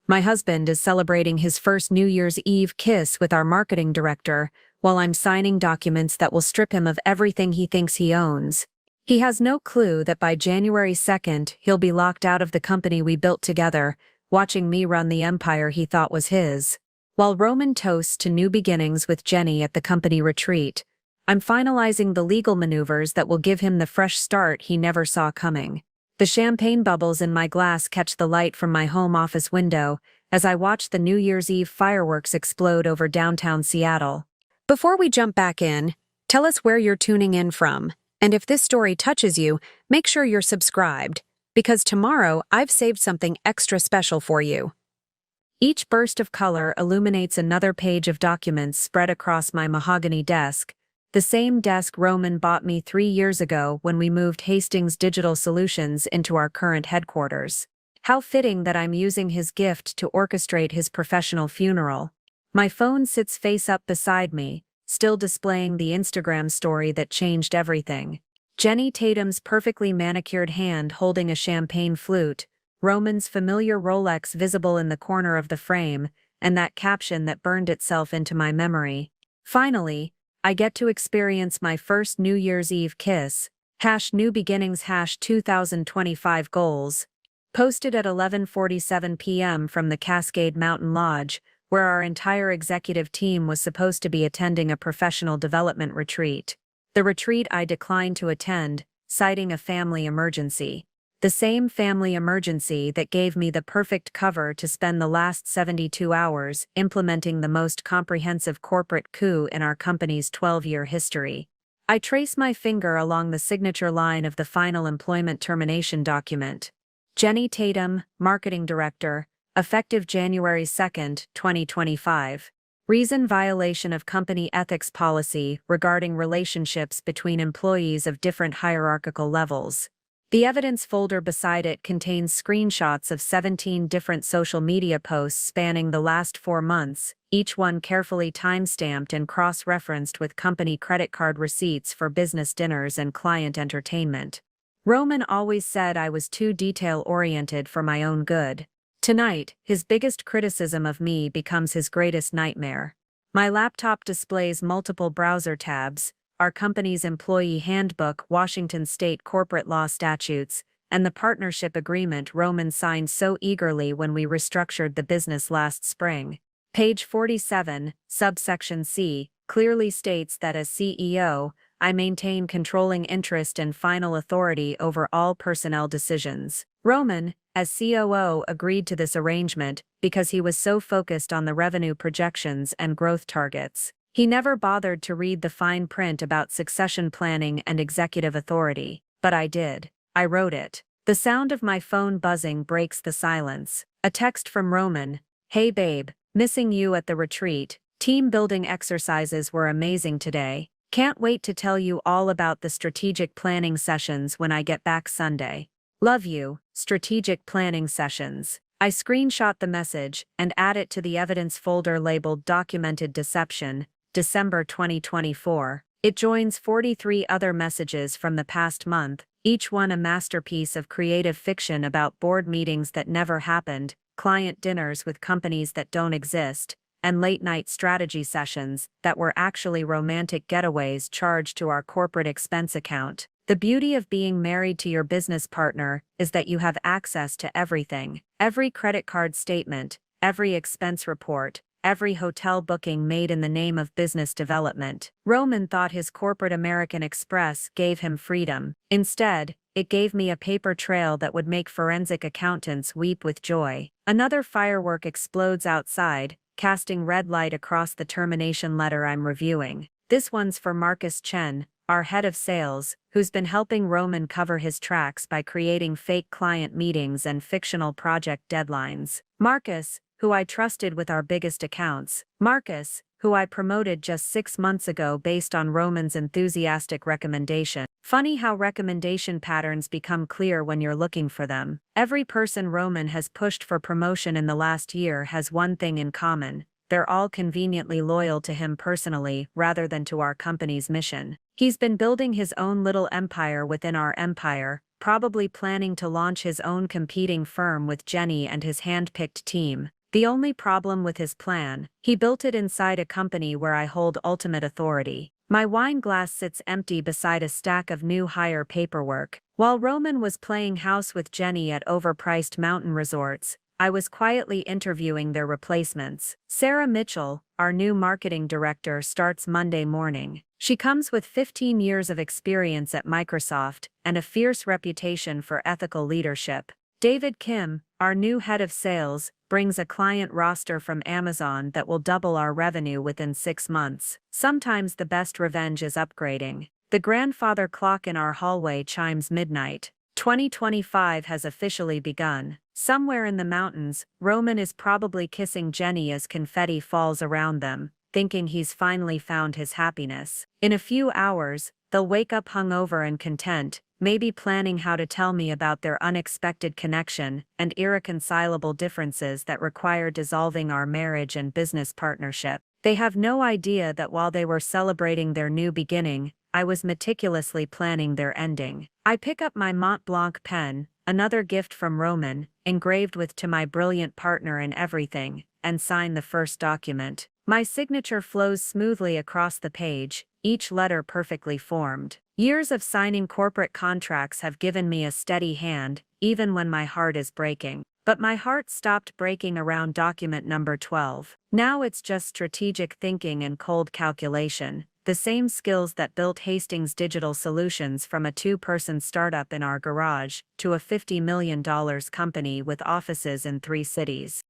My husband is celebrating his first New Year's Eve kiss with our marketing director, while I'm signing documents that will strip him of everything he thinks he owns. He has no clue that by January 2nd, he'll be locked out of the company we built together, watching me run the empire he thought was his. While Roman toasts to new beginnings with Jenny at the company retreat, I'm finalizing the legal maneuvers that will give him the fresh start he never saw coming. The champagne bubbles in my glass catch the light from my home office window as I watch the New Year's Eve fireworks explode over downtown Seattle. Before we jump back in, tell us where you're tuning in from, and if this story touches you, make sure you're subscribed, because tomorrow I've saved something extra special for you. Each burst of color illuminates another page of documents spread across my mahogany desk, the same desk Roman bought me 3 years ago when we moved Hastings Digital Solutions into our current headquarters. How fitting that I'm using his gift to orchestrate his professional funeral. My phone sits face up beside me, still displaying the Instagram story that changed everything. Jenny Tatum's perfectly manicured hand holding a champagne flute, Roman's familiar Rolex visible in the corner of the frame, and that caption that burned itself into my memory. Finally, I get to experience my first New Year's Eve kiss, #new beginnings #2025 goals, posted at 11:47 p.m. from the Cascade Mountain Lodge, where our entire executive team was supposed to be attending a professional development retreat. The retreat I declined to attend, citing a family emergency. The same family emergency that gave me the perfect cover to spend the last 72 hours implementing the most comprehensive corporate coup in our company's 12-year history. I trace my finger along the signature line of the final employment termination document. Jenny Tatum, Marketing Director, effective January 2nd, 2025. Reason: violation of company ethics policy regarding relationships between employees of different hierarchical levels. The evidence folder beside it contains screenshots of 17 different social media posts spanning the last 4 months, each one carefully time-stamped and cross-referenced with company credit card receipts for business dinners and client entertainment. Roman always said I was too detail-oriented for my own good. Tonight, his biggest criticism of me becomes his greatest nightmare. My laptop displays multiple browser tabs, our company's employee handbook, Washington state corporate law statutes, and the partnership agreement Roman signed so eagerly when we restructured the business last spring. Page 47, subsection C, clearly states that as CEO, I maintain controlling interest and final authority over all personnel decisions. Roman, as COO, agreed to this arrangement because he was so focused on the revenue projections and growth targets. He never bothered to read the fine print about succession planning and executive authority, but I did. I wrote it. The sound of my phone buzzing breaks the silence. A text from Roman. Hey babe, missing you at the retreat. Team building exercises were amazing today. Can't wait to tell you all about the strategic planning sessions when I get back Sunday. Love you, strategic planning sessions. I screenshot the message and add it to the evidence folder labeled Documented Deception, December 2024. It joins 43 other messages from the past month, each one a masterpiece of creative fiction about board meetings that never happened, client dinners with companies that don't exist, and late-night strategy sessions that were actually romantic getaways charged to our corporate expense account. The beauty of being married to your business partner is that you have access to everything. Every credit card statement, every expense report, every hotel booking made in the name of business development. Roman thought his corporate American Express gave him freedom. Instead, it gave me a paper trail that would make forensic accountants weep with joy. Another firework explodes outside, casting red light across the termination letter I'm reviewing. This one's for Marcus Chen, our head of sales, who's been helping Roman cover his tracks by creating fake client meetings and fictional project deadlines. Marcus, who I trusted with our biggest accounts. Marcus, who I promoted just 6 months ago based on Roman's enthusiastic recommendation. Funny how recommendation patterns become clear when you're looking for them. Every person Roman has pushed for promotion in the last year has one thing in common. They're all conveniently loyal to him personally rather than to our company's mission. He's been building his own little empire within our empire, probably planning to launch his own competing firm with Jenny and his hand-picked team. The only problem with his plan, he built it inside a company where I hold ultimate authority. My wine glass sits empty beside a stack of new hire paperwork. While Roman was playing house with Jenny at overpriced mountain resorts, I was quietly interviewing their replacements. Sarah Mitchell, our new marketing director, starts Monday morning. She comes with 15 years of experience at Microsoft and a fierce reputation for ethical leadership. David Kim, our new head of sales, brings a client roster from Amazon that will double our revenue within 6 months. Sometimes the best revenge is upgrading. The grandfather clock in our hallway chimes midnight. 2025 has officially begun. Somewhere in the mountains, Roman is probably kissing Jenny as confetti falls around them, thinking he's finally found his happiness. In a few hours, they'll wake up hungover and content, maybe planning how to tell me about their unexpected connection and irreconcilable differences that require dissolving our marriage and business partnership. They have no idea that while they were celebrating their new beginning, I was meticulously planning their ending. I pick up my Mont Blanc pen, another gift from Roman, engraved with "To my brilliant partner in everything," and sign the first document. My signature flows smoothly across the page, each letter perfectly formed. Years of signing corporate contracts have given me a steady hand, even when my heart is breaking. But my heart stopped breaking around document number 12. Now it's just strategic thinking and cold calculation, the same skills that built Hastings Digital Solutions from a 2-person startup in our garage to a $50 million company with offices in 3 cities.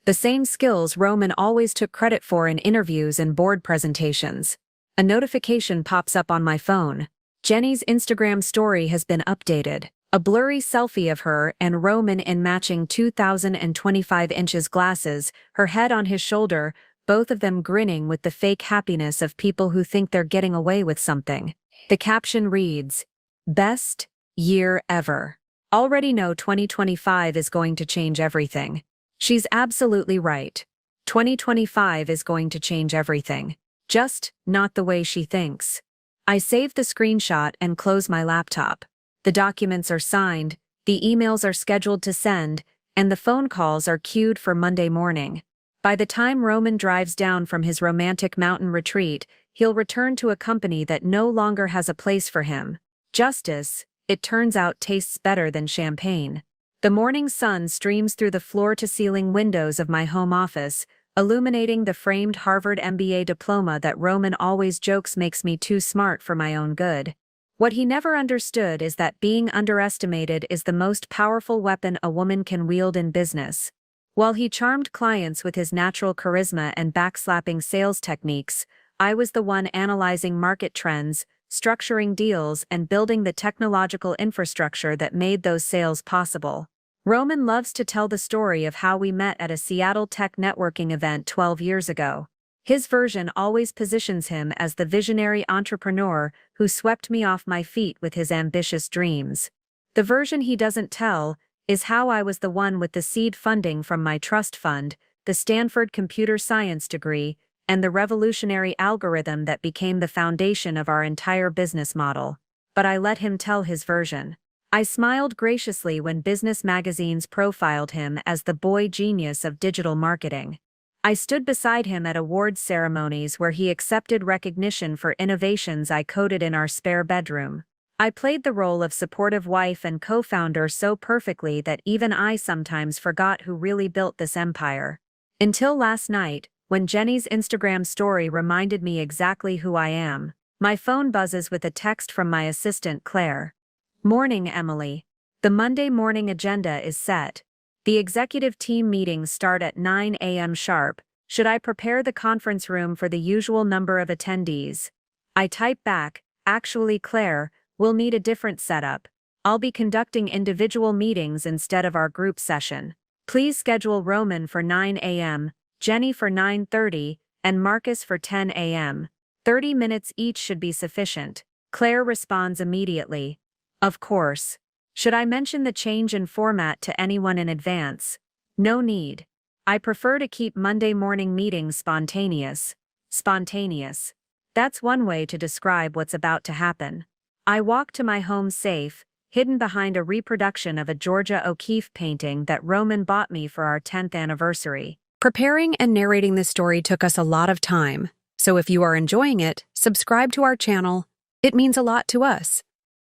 The same skills Roman always took credit for in interviews and board presentations. A notification pops up on my phone. Jenny's Instagram story has been updated. A blurry selfie of her and Roman in matching 2025 inches glasses, her head on his shoulder, both of them grinning with the fake happiness of people who think they're getting away with something. The caption reads, "Best year ever. Already know 2025 is going to change everything." She's absolutely right. 2025 is going to change everything. Just not the way she thinks. I save the screenshot and close my laptop. The documents are signed, the emails are scheduled to send, and the phone calls are queued for Monday morning. By the time Roman drives down from his romantic mountain retreat, he'll return to a company that no longer has a place for him. Justice, it turns out, tastes better than champagne. The morning sun streams through the floor-to-ceiling windows of my home office, illuminating the framed Harvard MBA diploma that Roman always jokes makes me too smart for my own good. What he never understood is that being underestimated is the most powerful weapon a woman can wield in business. While he charmed clients with his natural charisma and backslapping sales techniques, I was the one analyzing market trends, structuring deals, and building the technological infrastructure that made those sales possible. Roman loves to tell the story of how we met at a Seattle tech networking event 12 years ago. His version always positions him as the visionary entrepreneur who swept me off my feet with his ambitious dreams. The version he doesn't tell is how I was the one with the seed funding from my trust fund, the Stanford computer science degree, and the revolutionary algorithm that became the foundation of our entire business model. But I let him tell his version. I smiled graciously when business magazines profiled him as the boy genius of digital marketing. I stood beside him at awards ceremonies where he accepted recognition for innovations I coded in our spare bedroom. I played the role of supportive wife and co-founder so perfectly that even I sometimes forgot who really built this empire. Until last night, when Jenny's Instagram story reminded me exactly who I am. My phone buzzes with a text from my assistant Claire. "Morning, Emily. The Monday morning agenda is set. The executive team meetings start at 9 a.m. sharp. Should I prepare the conference room for the usual number of attendees?" I type back, "Actually, Claire, we'll need a different setup. I'll be conducting individual meetings instead of our group session. Please schedule Roman for 9 a.m., Jenny for 9:30, and Marcus for 10 a.m. 30 minutes each should be sufficient." Claire responds immediately. "Of course. Should I mention the change in format to anyone in advance?" "No need. I prefer to keep Monday morning meetings spontaneous." Spontaneous. That's one way to describe what's about to happen. I walk to my home safe, hidden behind a reproduction of a Georgia O'Keeffe painting that Roman bought me for our 10th anniversary. Preparing and narrating this story took us a lot of time, so if you are enjoying it, subscribe to our channel. It means a lot to us.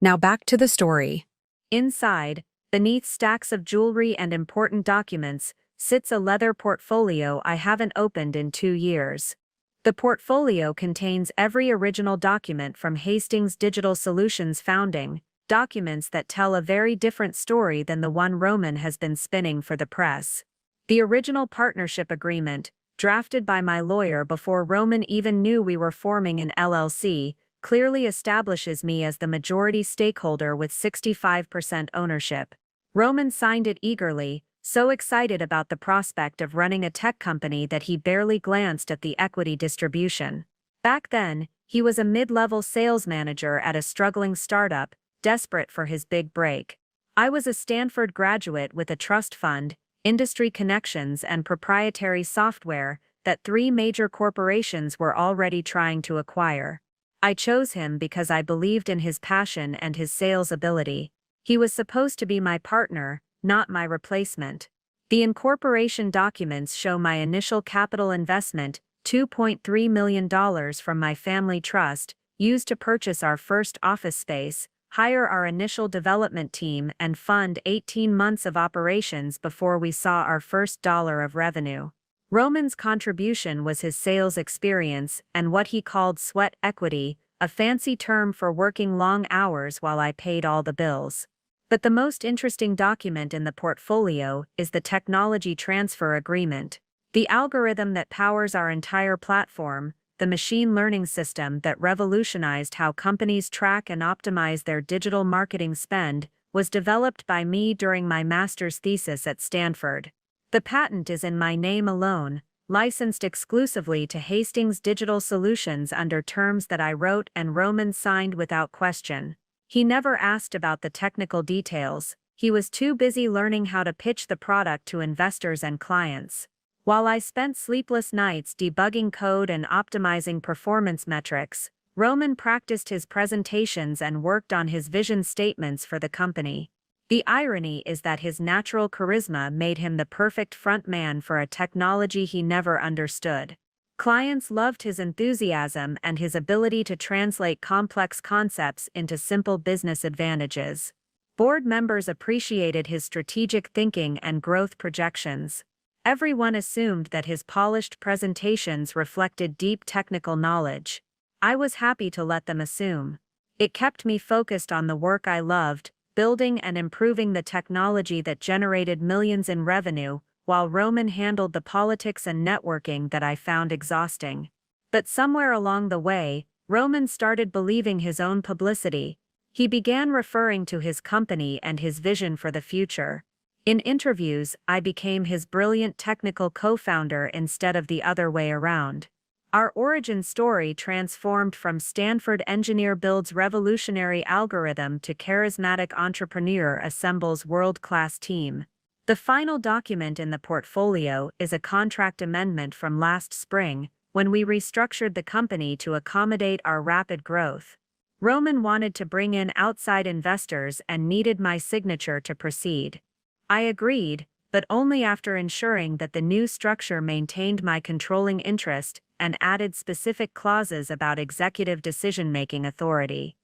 Now back to the story. Inside, beneath stacks of jewelry and important documents, sits a leather portfolio I haven't opened in 2 years. The portfolio contains every original document from Hastings Digital Solutions' founding, documents that tell a very different story than the one Roman has been spinning for the press. The original partnership agreement, drafted by my lawyer before Roman even knew we were forming an LLC, clearly establishes me as the majority stakeholder with 65% ownership. Roman signed it eagerly, so excited about the prospect of running a tech company that he barely glanced at the equity distribution. Back then, he was a mid-level sales manager at a struggling startup, desperate for his big break. I was a Stanford graduate with a trust fund, industry connections and proprietary software that 3 major corporations were already trying to acquire. I chose him because I believed in his passion and his sales ability. He was supposed to be my partner, not my replacement. The incorporation documents show my initial capital investment, $2.3 million from my family trust, used to purchase our first office space, hire our initial development team and fund 18 months of operations before we saw our first dollar of revenue. Roman's contribution was his sales experience and what he called sweat equity, a fancy term for working long hours while I paid all the bills. But the most interesting document in the portfolio is the technology transfer agreement. The algorithm that powers our entire platform, the machine learning system that revolutionized how companies track and optimize their digital marketing spend, was developed by me during my master's thesis at Stanford. The patent is in my name alone, licensed exclusively to Hastings Digital Solutions under terms that I wrote and Roman signed without question. He never asked about the technical details, he was too busy learning how to pitch the product to investors and clients. While I spent sleepless nights debugging code and optimizing performance metrics, Roman practiced his presentations and worked on his vision statements for the company. The irony is that his natural charisma made him the perfect front man for a technology he never understood. Clients loved his enthusiasm and his ability to translate complex concepts into simple business advantages. Board members appreciated his strategic thinking and growth projections. Everyone assumed that his polished presentations reflected deep technical knowledge. I was happy to let them assume. It kept me focused on the work I loved, building and improving the technology that generated millions in revenue, while Roman handled the politics and networking that I found exhausting. But somewhere along the way, Roman started believing his own publicity. He began referring to his company and his vision for the future. In interviews, I became his brilliant technical co-founder instead of the other way around. Our origin story transformed from Stanford engineer builds revolutionary algorithm to charismatic entrepreneur assembles world-class team. The final document in the portfolio is a contract amendment from last spring, when we restructured the company to accommodate our rapid growth. Roman wanted to bring in outside investors and needed my signature to proceed. I agreed, but only after ensuring that the new structure maintained my controlling interest and added specific clauses about executive decision-making authority.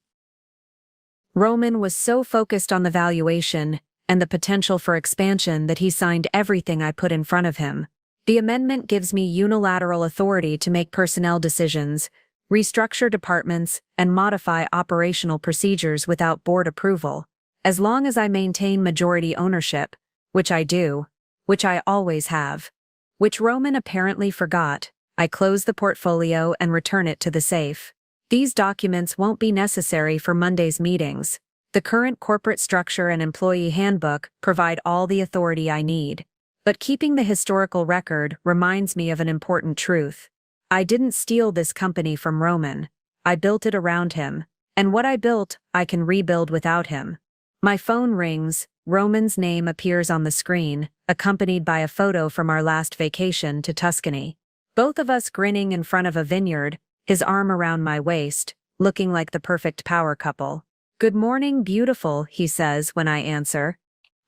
Roman was so focused on the valuation and the potential for expansion that he signed everything I put in front of him. The amendment gives me unilateral authority to make personnel decisions, restructure departments, and modify operational procedures without board approval, as long as I maintain majority ownership, which I do, which I always have. Which Roman apparently forgot. I close the portfolio and return it to the safe. These documents won't be necessary for Monday's meetings. The current corporate structure and employee handbook provide all the authority I need. But keeping the historical record reminds me of an important truth. I didn't steal this company from Roman. I built it around him, and what I built, I can rebuild without him. My phone rings, Roman's name appears on the screen, accompanied by a photo from our last vacation to Tuscany. Both of us grinning in front of a vineyard, his arm around my waist, looking like the perfect power couple. Good morning, beautiful, he says when I answer.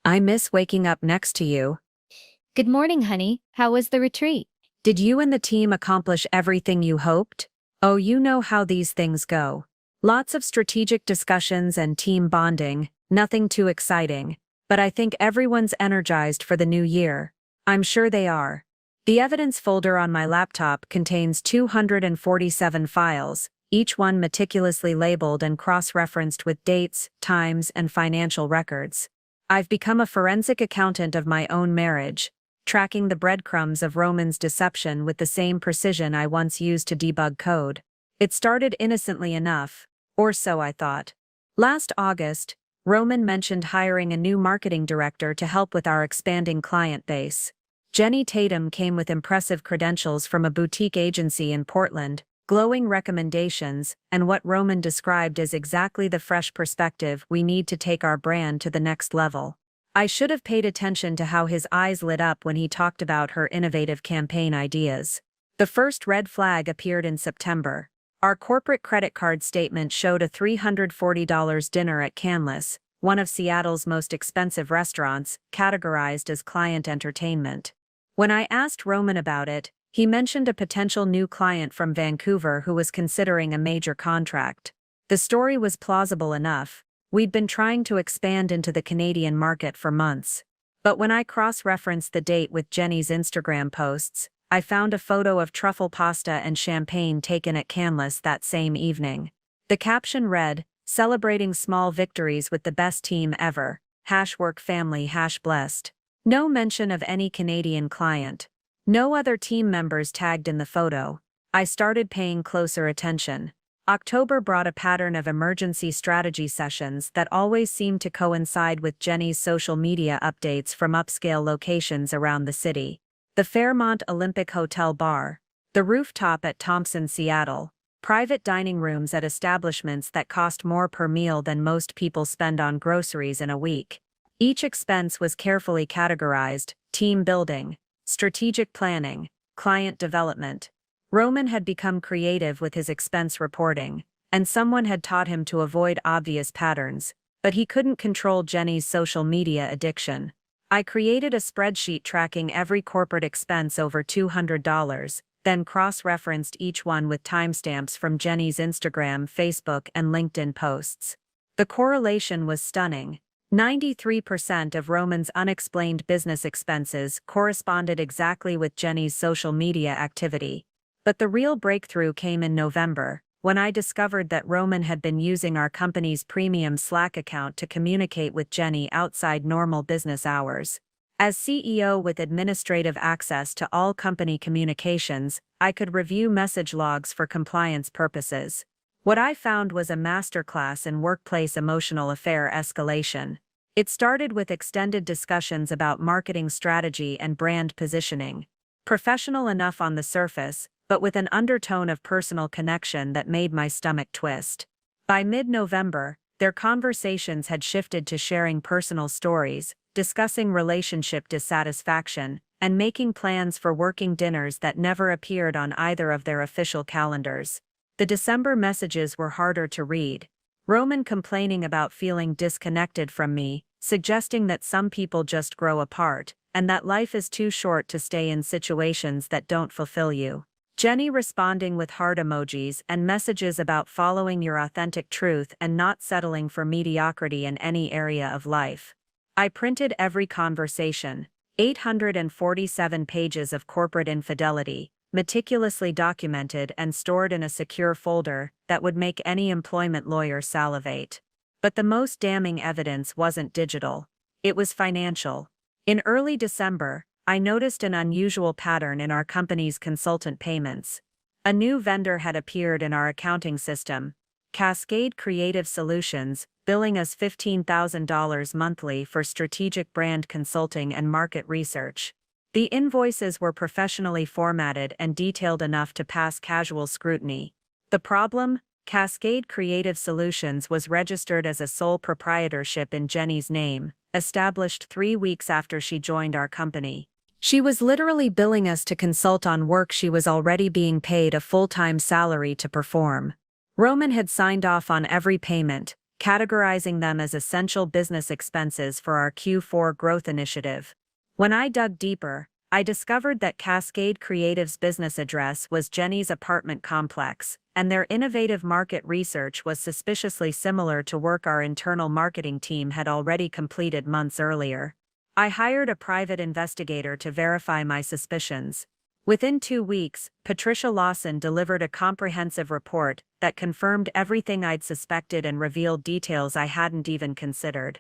I miss waking up next to you. Good morning, honey. How was the retreat? Did you and the team accomplish everything you hoped? Oh, you know how these things go. Lots of strategic discussions and team bonding, nothing too exciting. But I think everyone's energized for the new year. I'm sure they are. The evidence folder on my laptop contains 247 files, each one meticulously labeled and cross-referenced with dates, times, and financial records. I've become a forensic accountant of my own marriage, tracking the breadcrumbs of Roman's deception with the same precision I once used to debug code. It started innocently enough, or so I thought. Last August, Roman mentioned hiring a new marketing director to help with our expanding client base. Jenny Tatum came with impressive credentials from a boutique agency in Portland, glowing recommendations, and what Roman described as exactly the fresh perspective we need to take our brand to the next level. I should have paid attention to how his eyes lit up when he talked about her innovative campaign ideas. The first red flag appeared in September. Our corporate credit card statement showed a $340 dinner at Canlis, one of Seattle's most expensive restaurants, categorized as client entertainment. When I asked Roman about it, he mentioned a potential new client from Vancouver who was considering a major contract. The story was plausible enough. We'd been trying to expand into the Canadian market for months. But when I cross-referenced the date with Jenny's Instagram posts, I found a photo of truffle pasta and champagne taken at Canlis that same evening. The caption read, "Celebrating small victories with the best team ever, #work family #blessed. No mention of any Canadian client. No other team members tagged in the photo. I started paying closer attention. October brought a pattern of emergency strategy sessions that always seemed to coincide with Jenny's social media updates from upscale locations around the city. The Fairmont Olympic Hotel Bar, the rooftop at Thompson, Seattle, private dining rooms at establishments that cost more per meal than most people spend on groceries in a week. Each expense was carefully categorized: team building, strategic planning, client development. Roman had become creative with his expense reporting, and someone had taught him to avoid obvious patterns, but he couldn't control Jenny's social media addiction. I created a spreadsheet tracking every corporate expense over $200, then cross-referenced each one with timestamps from Jenny's Instagram, Facebook, and LinkedIn posts. The correlation was stunning. 93% of Roman's unexplained business expenses corresponded exactly with Jenny's social media activity. But the real breakthrough came in November, when I discovered that Roman had been using our company's premium Slack account to communicate with Jenny outside normal business hours. As CEO with administrative access to all company communications, I could review message logs for compliance purposes. What I found was a masterclass in workplace emotional affair escalation. It started with extended discussions about marketing strategy and brand positioning. Professional enough on the surface, but with an undertone of personal connection that made my stomach twist. By mid-November, their conversations had shifted to sharing personal stories, discussing relationship dissatisfaction, and making plans for working dinners that never appeared on either of their official calendars. The December messages were harder to read. Roman complaining about feeling disconnected from me, suggesting that some people just grow apart, and that life is too short to stay in situations that don't fulfill you. Jenny responding with heart emojis and messages about following your authentic truth and not settling for mediocrity in any area of life. I printed every conversation, 847 pages of corporate infidelity, meticulously documented and stored in a secure folder that would make any employment lawyer salivate. But the most damning evidence wasn't digital. It was financial. In early December, I noticed an unusual pattern in our company's consultant payments. A new vendor had appeared in our accounting system, Cascade Creative Solutions, billing us $15,000 monthly for strategic brand consulting and market research. The invoices were professionally formatted and detailed enough to pass casual scrutiny. The problem? Cascade Creative Solutions was registered as a sole proprietorship in Jenny's name, established 3 weeks after she joined our company. She was literally billing us to consult on work she was already being paid a full-time salary to perform. Roman had signed off on every payment, categorizing them as essential business expenses for our Q4 growth initiative. When I dug deeper, I discovered that Cascade Creative's business address was Jenny's apartment complex, and their innovative market research was suspiciously similar to work our internal marketing team had already completed months earlier. I hired a private investigator to verify my suspicions. Within 2 weeks, Patricia Lawson delivered a comprehensive report that confirmed everything I'd suspected and revealed details I hadn't even considered.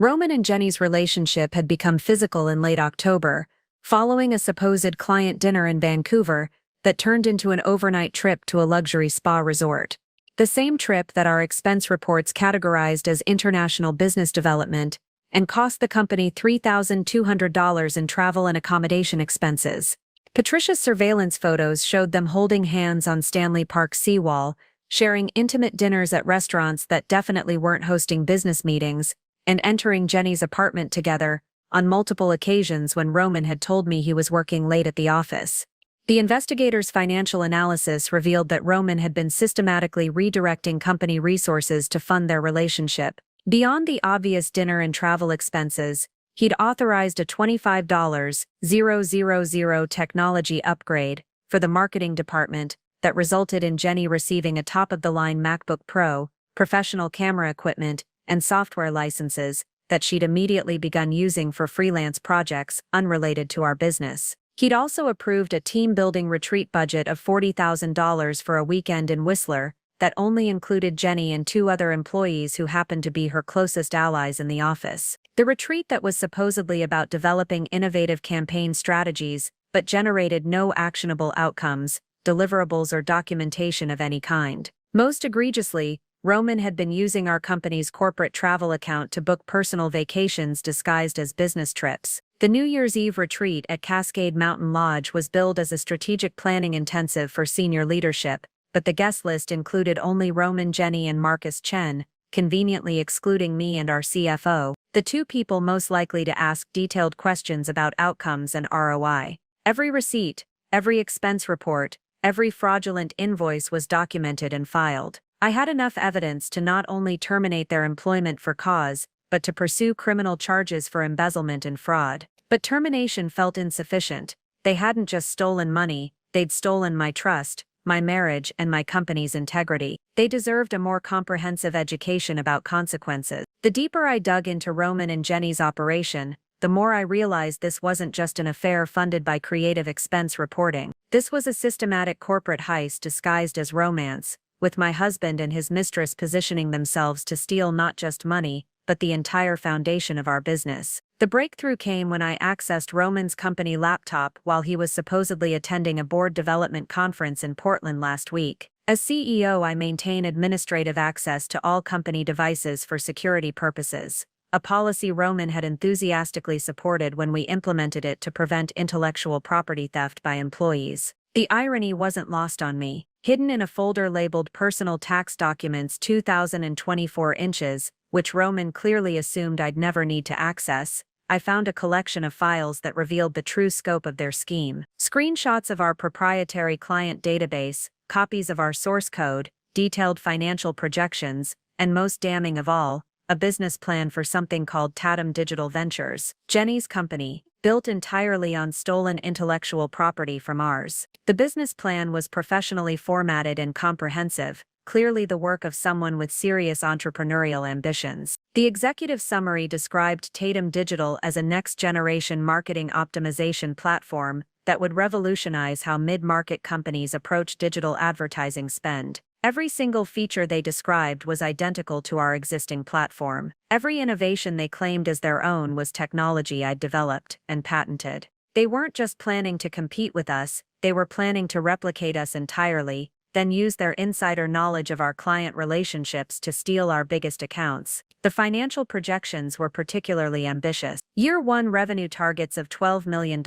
Roman and Jenny's relationship had become physical in late October, following a supposed client dinner in Vancouver that turned into an overnight trip to a luxury spa resort. The same trip that our expense reports categorized as international business development and cost the company $3,200 in travel and accommodation expenses. Patricia's surveillance photos showed them holding hands on Stanley Park's seawall, sharing intimate dinners at restaurants that definitely weren't hosting business meetings, and entering Jenny's apartment together on multiple occasions when Roman had told me he was working late at the office. The investigator's financial analysis revealed that Roman had been systematically redirecting company resources to fund their relationship. Beyond the obvious dinner and travel expenses, he'd authorized a $25,000 technology upgrade for the marketing department that resulted in Jenny receiving a top-of-the-line MacBook Pro, professional camera equipment, and software licenses that she'd immediately begun using for freelance projects unrelated to our business. He'd also approved a team-building retreat budget of $40,000 for a weekend in Whistler that only included Jenny and 2 other employees who happened to be her closest allies in the office. The retreat that was supposedly about developing innovative campaign strategies but generated no actionable outcomes, deliverables, or documentation of any kind. Most egregiously, Roman had been using our company's corporate travel account to book personal vacations disguised as business trips. The New Year's Eve retreat at Cascade Mountain Lodge was billed as a strategic planning intensive for senior leadership, but the guest list included only Roman, Jenny, and Marcus Chen, conveniently excluding me and our CFO, the 2 people most likely to ask detailed questions about outcomes and ROI. Every receipt, every expense report, every fraudulent invoice was documented and filed. I had enough evidence to not only terminate their employment for cause, but to pursue criminal charges for embezzlement and fraud. But termination felt insufficient. They hadn't just stolen money, they'd stolen my trust, my marriage, and my company's integrity. They deserved a more comprehensive education about consequences. The deeper I dug into Roman and Jenny's operation, the more I realized this wasn't just an affair funded by creative expense reporting. This was a systematic corporate heist disguised as romance, with my husband and his mistress positioning themselves to steal not just money, but the entire foundation of our business. The breakthrough came when I accessed Roman's company laptop while he was supposedly attending a board development conference in Portland last week. As CEO, I maintain administrative access to all company devices for security purposes, a policy Roman had enthusiastically supported when we implemented it to prevent intellectual property theft by employees. The irony wasn't lost on me. Hidden in a folder labeled Personal Tax Documents 2024 inches, which Roman clearly assumed I'd never need to access, I found a collection of files that revealed the true scope of their scheme. Screenshots of our proprietary client database, copies of our source code, detailed financial projections, and most damning of all, a business plan for something called Tatum Digital Ventures, Jenny's company, built entirely on stolen intellectual property from ours. The business plan was professionally formatted and comprehensive, clearly the work of someone with serious entrepreneurial ambitions. The executive summary described Tatum Digital as a next-generation marketing optimization platform that would revolutionize how mid-market companies approach digital advertising spend. Every single feature they described was identical to our existing platform. Every innovation they claimed as their own was technology I'd developed and patented. They weren't just planning to compete with us, they were planning to replicate us entirely, then use their insider knowledge of our client relationships to steal our biggest accounts. The financial projections were particularly ambitious. Year 1 revenue targets of $12 million,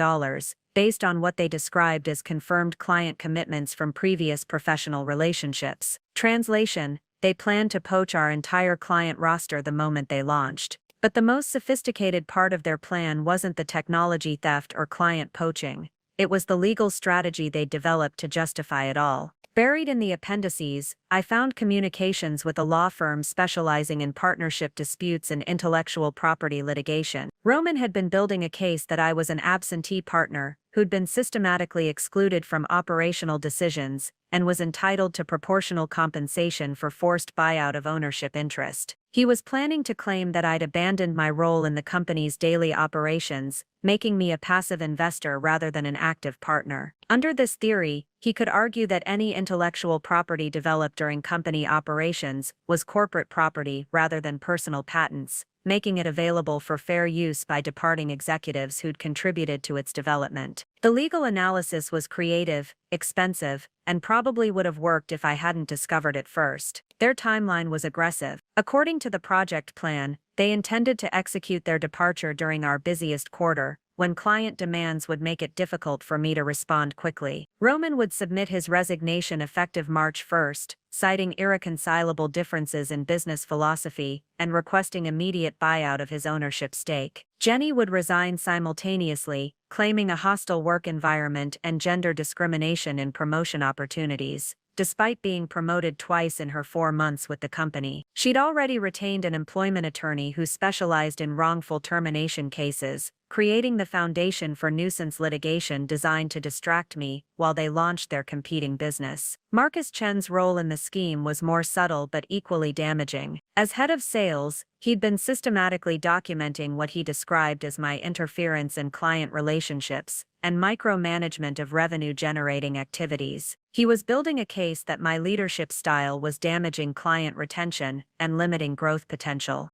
based on what they described as confirmed client commitments from previous professional relationships. Translation: they planned to poach our entire client roster the moment they launched. But the most sophisticated part of their plan wasn't the technology theft or client poaching. It was the legal strategy they developed to justify it all. Buried in the appendices, I found communications with a law firm specializing in partnership disputes and intellectual property litigation. Roman had been building a case that I was an absentee partner who'd been systematically excluded from operational decisions and was entitled to proportional compensation for forced buyout of ownership interest. He was planning to claim that I'd abandoned my role in the company's daily operations, making me a passive investor rather than an active partner. Under this theory, he could argue that any intellectual property developed during company operations was corporate property rather than personal patents, making it available for fair use by departing executives who'd contributed to its development. The legal analysis was creative, expensive, and probably would have worked if I hadn't discovered it first. Their timeline was aggressive. According to the project plan, they intended to execute their departure during our busiest quarter, when client demands would make it difficult for me to respond quickly. Roman would submit his resignation effective March 1st, citing irreconcilable differences in business philosophy and requesting immediate buyout of his ownership stake. Jenny would resign simultaneously, claiming a hostile work environment and gender discrimination in promotion opportunities, despite being promoted twice in her 4 months with the company. She'd already retained an employment attorney who specialized in wrongful termination cases, creating the foundation for nuisance litigation designed to distract me while they launched their competing business. Marcus Chen's role in the scheme was more subtle but equally damaging. As head of sales, he'd been systematically documenting what he described as my interference in client relationships and micromanagement of revenue-generating activities. He was building a case that my leadership style was damaging client retention and limiting growth potential.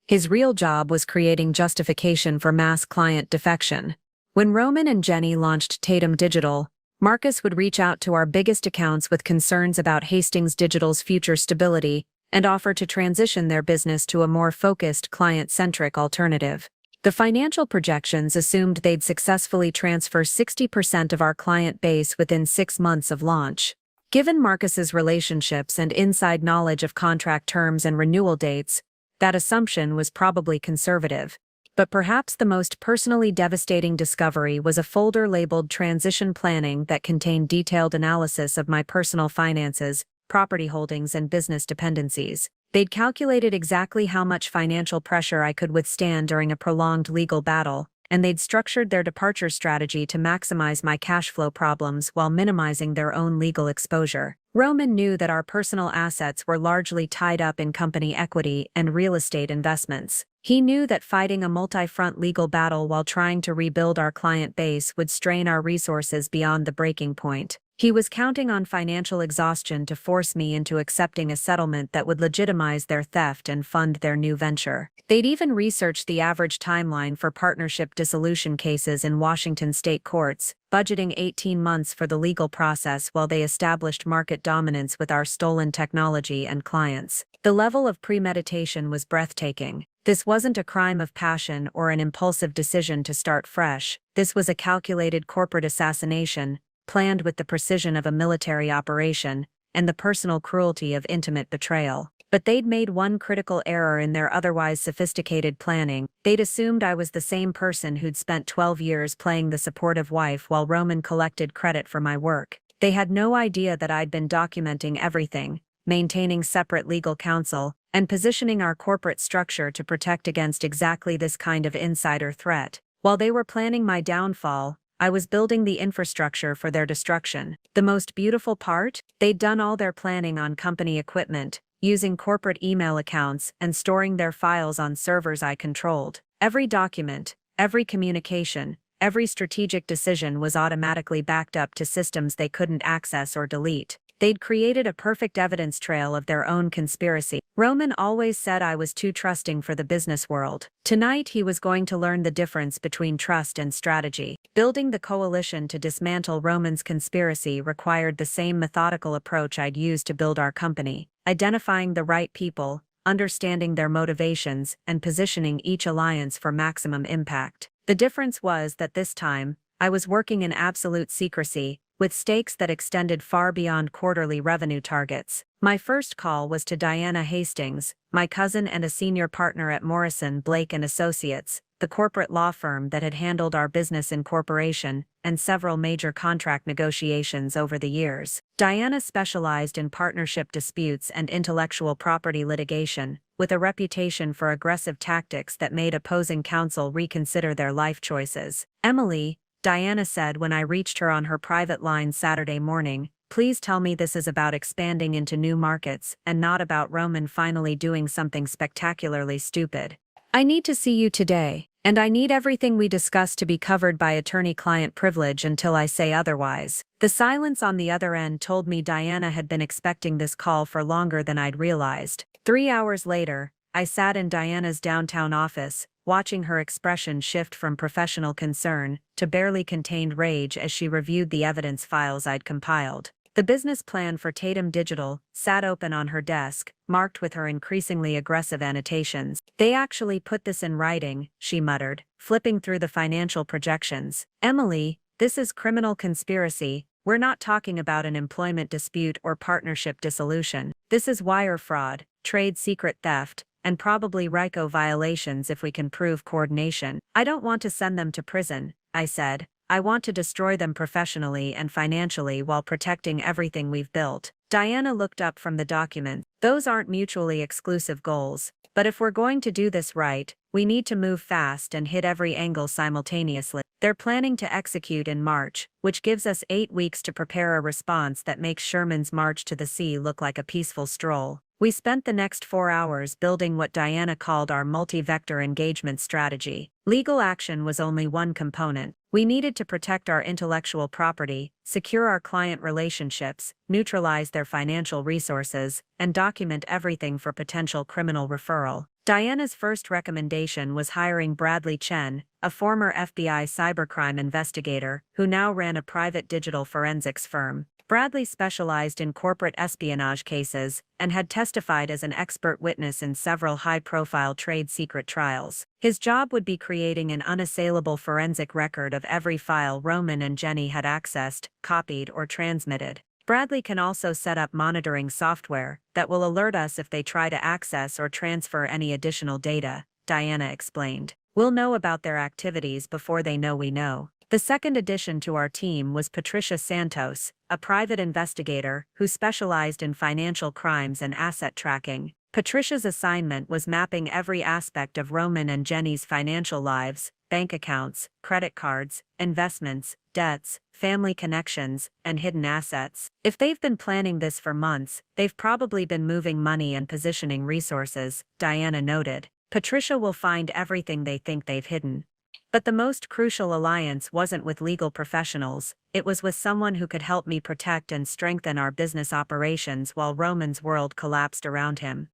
His real job was creating justification for mass client defection. When Roman and Jenny launched Tatum Digital, Marcus would reach out to our biggest accounts with concerns about Hastings Digital's future stability and offer to transition their business to a more focused, client-centric alternative. The financial projections assumed they'd successfully transfer 60% of our client base within 6 months of launch. Given Marcus's relationships and inside knowledge of contract terms and renewal dates, that assumption was probably conservative. But perhaps the most personally devastating discovery was a folder labeled Transition Planning that contained detailed analysis of my personal finances, property holdings, and business dependencies. They'd calculated exactly how much financial pressure I could withstand during a prolonged legal battle, and they'd structured their departure strategy to maximize my cash flow problems while minimizing their own legal exposure. Roman knew that our personal assets were largely tied up in company equity and real estate investments. He knew that fighting a multi-front legal battle while trying to rebuild our client base would strain our resources beyond the breaking point. He was counting on financial exhaustion to force me into accepting a settlement that would legitimize their theft and fund their new venture. They'd even researched the average timeline for partnership dissolution cases in Washington state courts, budgeting 18 months for the legal process while they established market dominance with our stolen technology and clients. The level of premeditation was breathtaking. This wasn't a crime of passion or an impulsive decision to start fresh. This was a calculated corporate assassination, planned with the precision of a military operation and the personal cruelty of intimate betrayal. But they'd made one critical error in their otherwise sophisticated planning. They'd assumed I was the same person who'd spent 12 years playing the supportive wife while Roman collected credit for my work. They had no idea that I'd been documenting everything, maintaining separate legal counsel, and positioning our corporate structure to protect against exactly this kind of insider threat. While they were planning my downfall, I was building the infrastructure for their destruction. The most beautiful part? They'd done all their planning on company equipment, using corporate email accounts and storing their files on servers I controlled. Every document, every communication, every strategic decision was automatically backed up to systems they couldn't access or delete. They'd created a perfect evidence trail of their own conspiracy. Roman always said I was too trusting for the business world. Tonight he was going to learn the difference between trust and strategy. Building the coalition to dismantle Roman's conspiracy required the same methodical approach I'd used to build our company, identifying the right people, understanding their motivations, and positioning each alliance for maximum impact. The difference was that this time, I was working in absolute secrecy, with stakes that extended far beyond quarterly revenue targets. My first call was to Diana Hastings, my cousin and a senior partner at Morrison, Blake and Associates, the corporate law firm that had handled our business incorporation and several major contract negotiations over the years. Diana specialized in partnership disputes and intellectual property litigation, with a reputation for aggressive tactics that made opposing counsel reconsider their life choices. "Emily," Diana said when I reached her on her private line Saturday morning, "please tell me this is about expanding into new markets and not about Roman finally doing something spectacularly stupid. I need to see you today, and I need everything we discuss to be covered by attorney-client privilege until I say otherwise." The silence on the other end told me Diana had been expecting this call for longer than I'd realized. 3 hours later, I sat in Diana's downtown office, watching her expression shift from professional concern to barely contained rage as she reviewed the evidence files I'd compiled. The business plan for Tatum Digital sat open on her desk, marked with her increasingly aggressive annotations. "They actually put this in writing," she muttered, flipping through the financial projections. "Emily, this is criminal conspiracy. We're not talking about an employment dispute or partnership dissolution. This is wire fraud, trade secret theft, and probably RICO violations if we can prove coordination." "I don't want to send them to prison," I said. "I want to destroy them professionally and financially while protecting everything we've built." Diana looked up from the document. "Those aren't mutually exclusive goals. But if we're going to do this right, we need to move fast and hit every angle simultaneously. They're planning to execute in March, which gives us 8 weeks to prepare a response that makes Sherman's march to the sea look like a peaceful stroll." We spent the next 4 hours building what Diana called our multi-vector engagement strategy. Legal action was only one component. We needed to protect our intellectual property, secure our client relationships, neutralize their financial resources, and document everything for potential criminal referral. Diana's first recommendation was hiring Bradley Chen, a former FBI cybercrime investigator who now ran a private digital forensics firm. Bradley specialized in corporate espionage cases and had testified as an expert witness in several high-profile trade secret trials. His job would be creating an unassailable forensic record of every file Roman and Jenny had accessed, copied, or transmitted. Bradley can also set up monitoring software that will alert us if they try to access or transfer any additional data, Diana explained. "We'll know about their activities before they know we know." The second addition to our team was Patricia Santos, a private investigator who specialized in financial crimes and asset tracking. Patricia's assignment was mapping every aspect of Roman and Jenny's financial lives, bank accounts, credit cards, investments, debts, family connections, and hidden assets. "If they've been planning this for months, they've probably been moving money and positioning resources," Diana noted. "Patricia will find everything they think they've hidden." But the most crucial alliance wasn't with legal professionals, it was with someone who could help me protect and strengthen our business operations while Roman's world collapsed around him.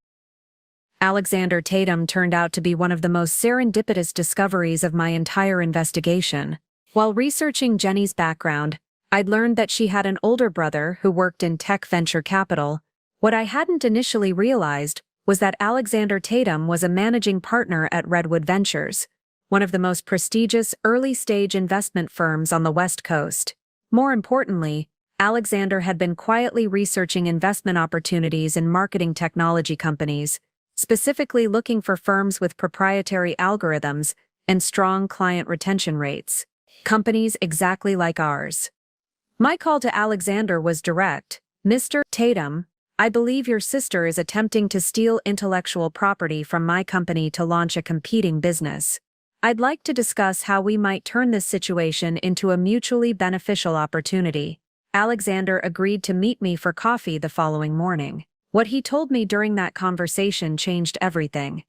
Alexander Tatum turned out to be one of the most serendipitous discoveries of my entire investigation. While researching Jenny's background, I'd learned that she had an older brother who worked in tech venture capital. What I hadn't initially realized was that Alexander Tatum was a managing partner at Redwood Ventures, one of the most prestigious early-stage investment firms on the West Coast. More importantly, Alexander had been quietly researching investment opportunities in marketing technology companies, specifically looking for firms with proprietary algorithms and strong client retention rates. Companies exactly like ours. My call to Alexander was direct. "Mr. Tatum, I believe your sister is attempting to steal intellectual property from my company to launch a competing business. I'd like to discuss how we might turn this situation into a mutually beneficial opportunity." Alexander agreed to meet me for coffee the following morning. What he told me during that conversation changed everything.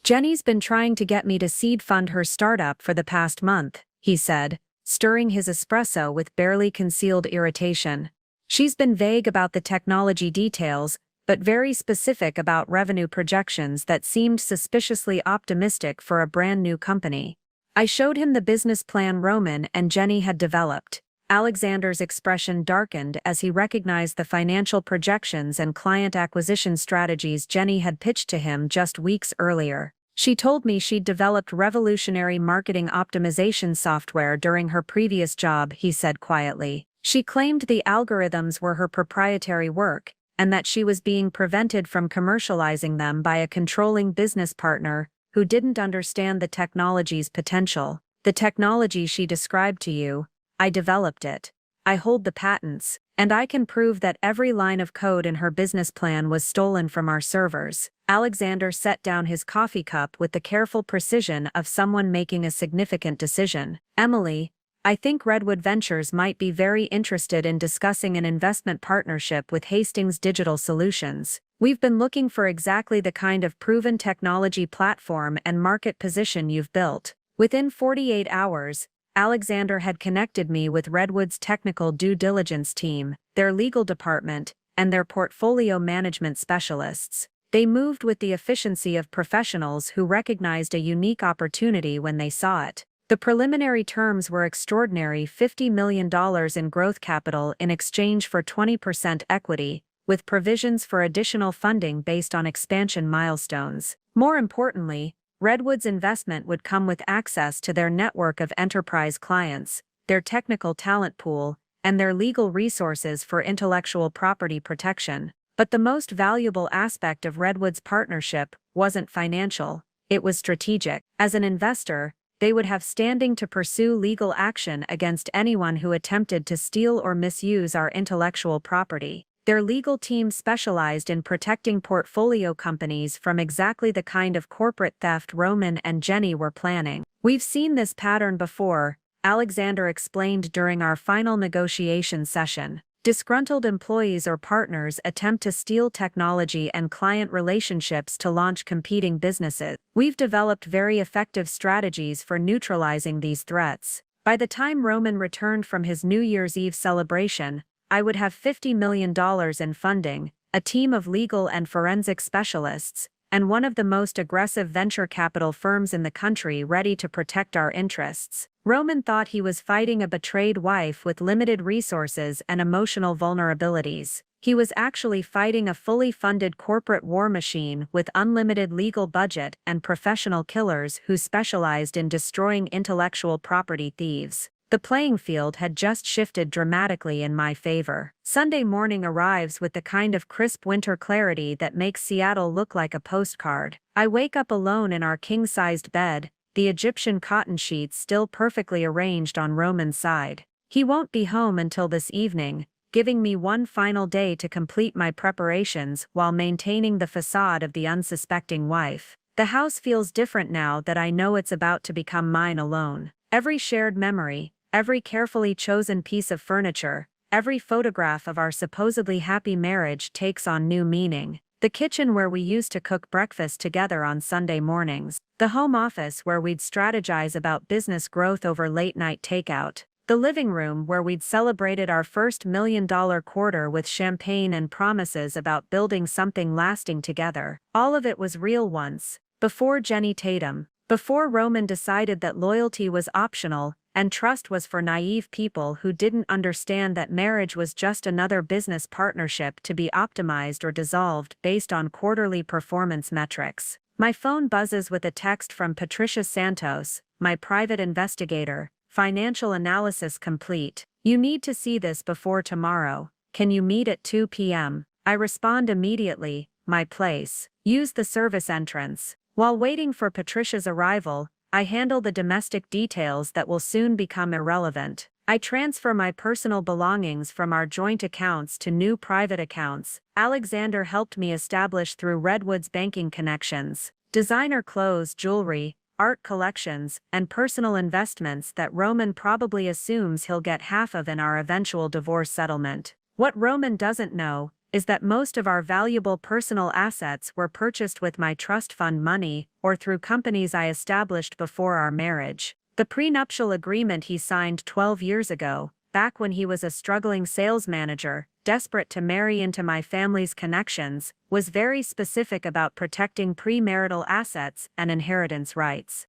"Jenny's been trying to get me to seed fund her startup for the past month," he said, stirring his espresso with barely concealed irritation. "She's been vague about the technology details, but very specific about revenue projections that seemed suspiciously optimistic for a brand new company." I showed him the business plan Roman and Jenny had developed. Alexander's expression darkened as he recognized the financial projections and client acquisition strategies Jenny had pitched to him just weeks earlier. "She told me she'd developed revolutionary marketing optimization software during her previous job," he said quietly. She claimed the algorithms were her proprietary work, and that she was being prevented from commercializing them by a controlling business partner who didn't understand the technology's potential. The technology she described to you, I developed it. I hold the patents, and I can prove that every line of code in her business plan was stolen from our servers. Alexander set down his coffee cup with the careful precision of someone making a significant decision. Emily, I think Redwood Ventures might be very interested in discussing an investment partnership with Hastings Digital Solutions. We've been looking for exactly the kind of proven technology platform and market position you've built. Within 48 hours, Alexander had connected me with Redwood's technical due diligence team, their legal department, and their portfolio management specialists. They moved with the efficiency of professionals who recognized a unique opportunity when they saw it. The preliminary terms were extraordinary: $50 million in growth capital in exchange for 20% equity, with provisions for additional funding based on expansion milestones. More importantly, Redwood's investment would come with access to their network of enterprise clients, their technical talent pool, and their legal resources for intellectual property protection. But the most valuable aspect of Redwood's partnership wasn't financial, it was strategic. As an investor, they would have standing to pursue legal action against anyone who attempted to steal or misuse our intellectual property. Their legal team specialized in protecting portfolio companies from exactly the kind of corporate theft Roman and Jenny were planning. We've seen this pattern before, Alexander explained during our final negotiation session. Disgruntled employees or partners attempt to steal technology and client relationships to launch competing businesses. We've developed very effective strategies for neutralizing these threats. By the time Roman returned from his New Year's Eve celebration, I would have $50 million in funding, a team of legal and forensic specialists, and one of the most aggressive venture capital firms in the country ready to protect our interests. Roman thought he was fighting a betrayed wife with limited resources and emotional vulnerabilities. He was actually fighting a fully funded corporate war machine with unlimited legal budget and professional killers who specialized in destroying intellectual property thieves. The playing field had just shifted dramatically in my favor. Sunday morning arrives with the kind of crisp winter clarity that makes Seattle look like a postcard. I wake up alone in our king-sized bed, the Egyptian cotton sheets still perfectly arranged on Roman's side. He won't be home until this evening, giving me one final day to complete my preparations while maintaining the facade of the unsuspecting wife. The house feels different now that I know it's about to become mine alone. Every shared memory, every carefully chosen piece of furniture, every photograph of our supposedly happy marriage takes on new meaning. The kitchen where we used to cook breakfast together on Sunday mornings. The home office where we'd strategize about business growth over late-night takeout. The living room where we'd celebrated our first $1 million quarter with champagne and promises about building something lasting together. All of it was real once, before Jenny Tatum, before Roman decided that loyalty was optional, and trust was for naive people who didn't understand that marriage was just another business partnership to be optimized or dissolved based on quarterly performance metrics. My phone buzzes with a text from Patricia Santos, my private investigator. Financial analysis complete. You need to see this before tomorrow. Can you meet at 2 p.m.? I respond immediately, my place. Use the service entrance. While waiting for Patricia's arrival, I handle the domestic details that will soon become irrelevant. I transfer my personal belongings from our joint accounts to new private accounts Alexander helped me establish through Redwood's banking connections. Designer clothes, jewelry, art collections, and personal investments that Roman probably assumes he'll get half of in our eventual divorce settlement. What Roman doesn't know is that most of our valuable personal assets were purchased with my trust fund money or through companies I established before our marriage. The prenuptial agreement he signed 12 years ago, back when he was a struggling sales manager, desperate to marry into my family's connections, was very specific about protecting premarital assets and inheritance rights.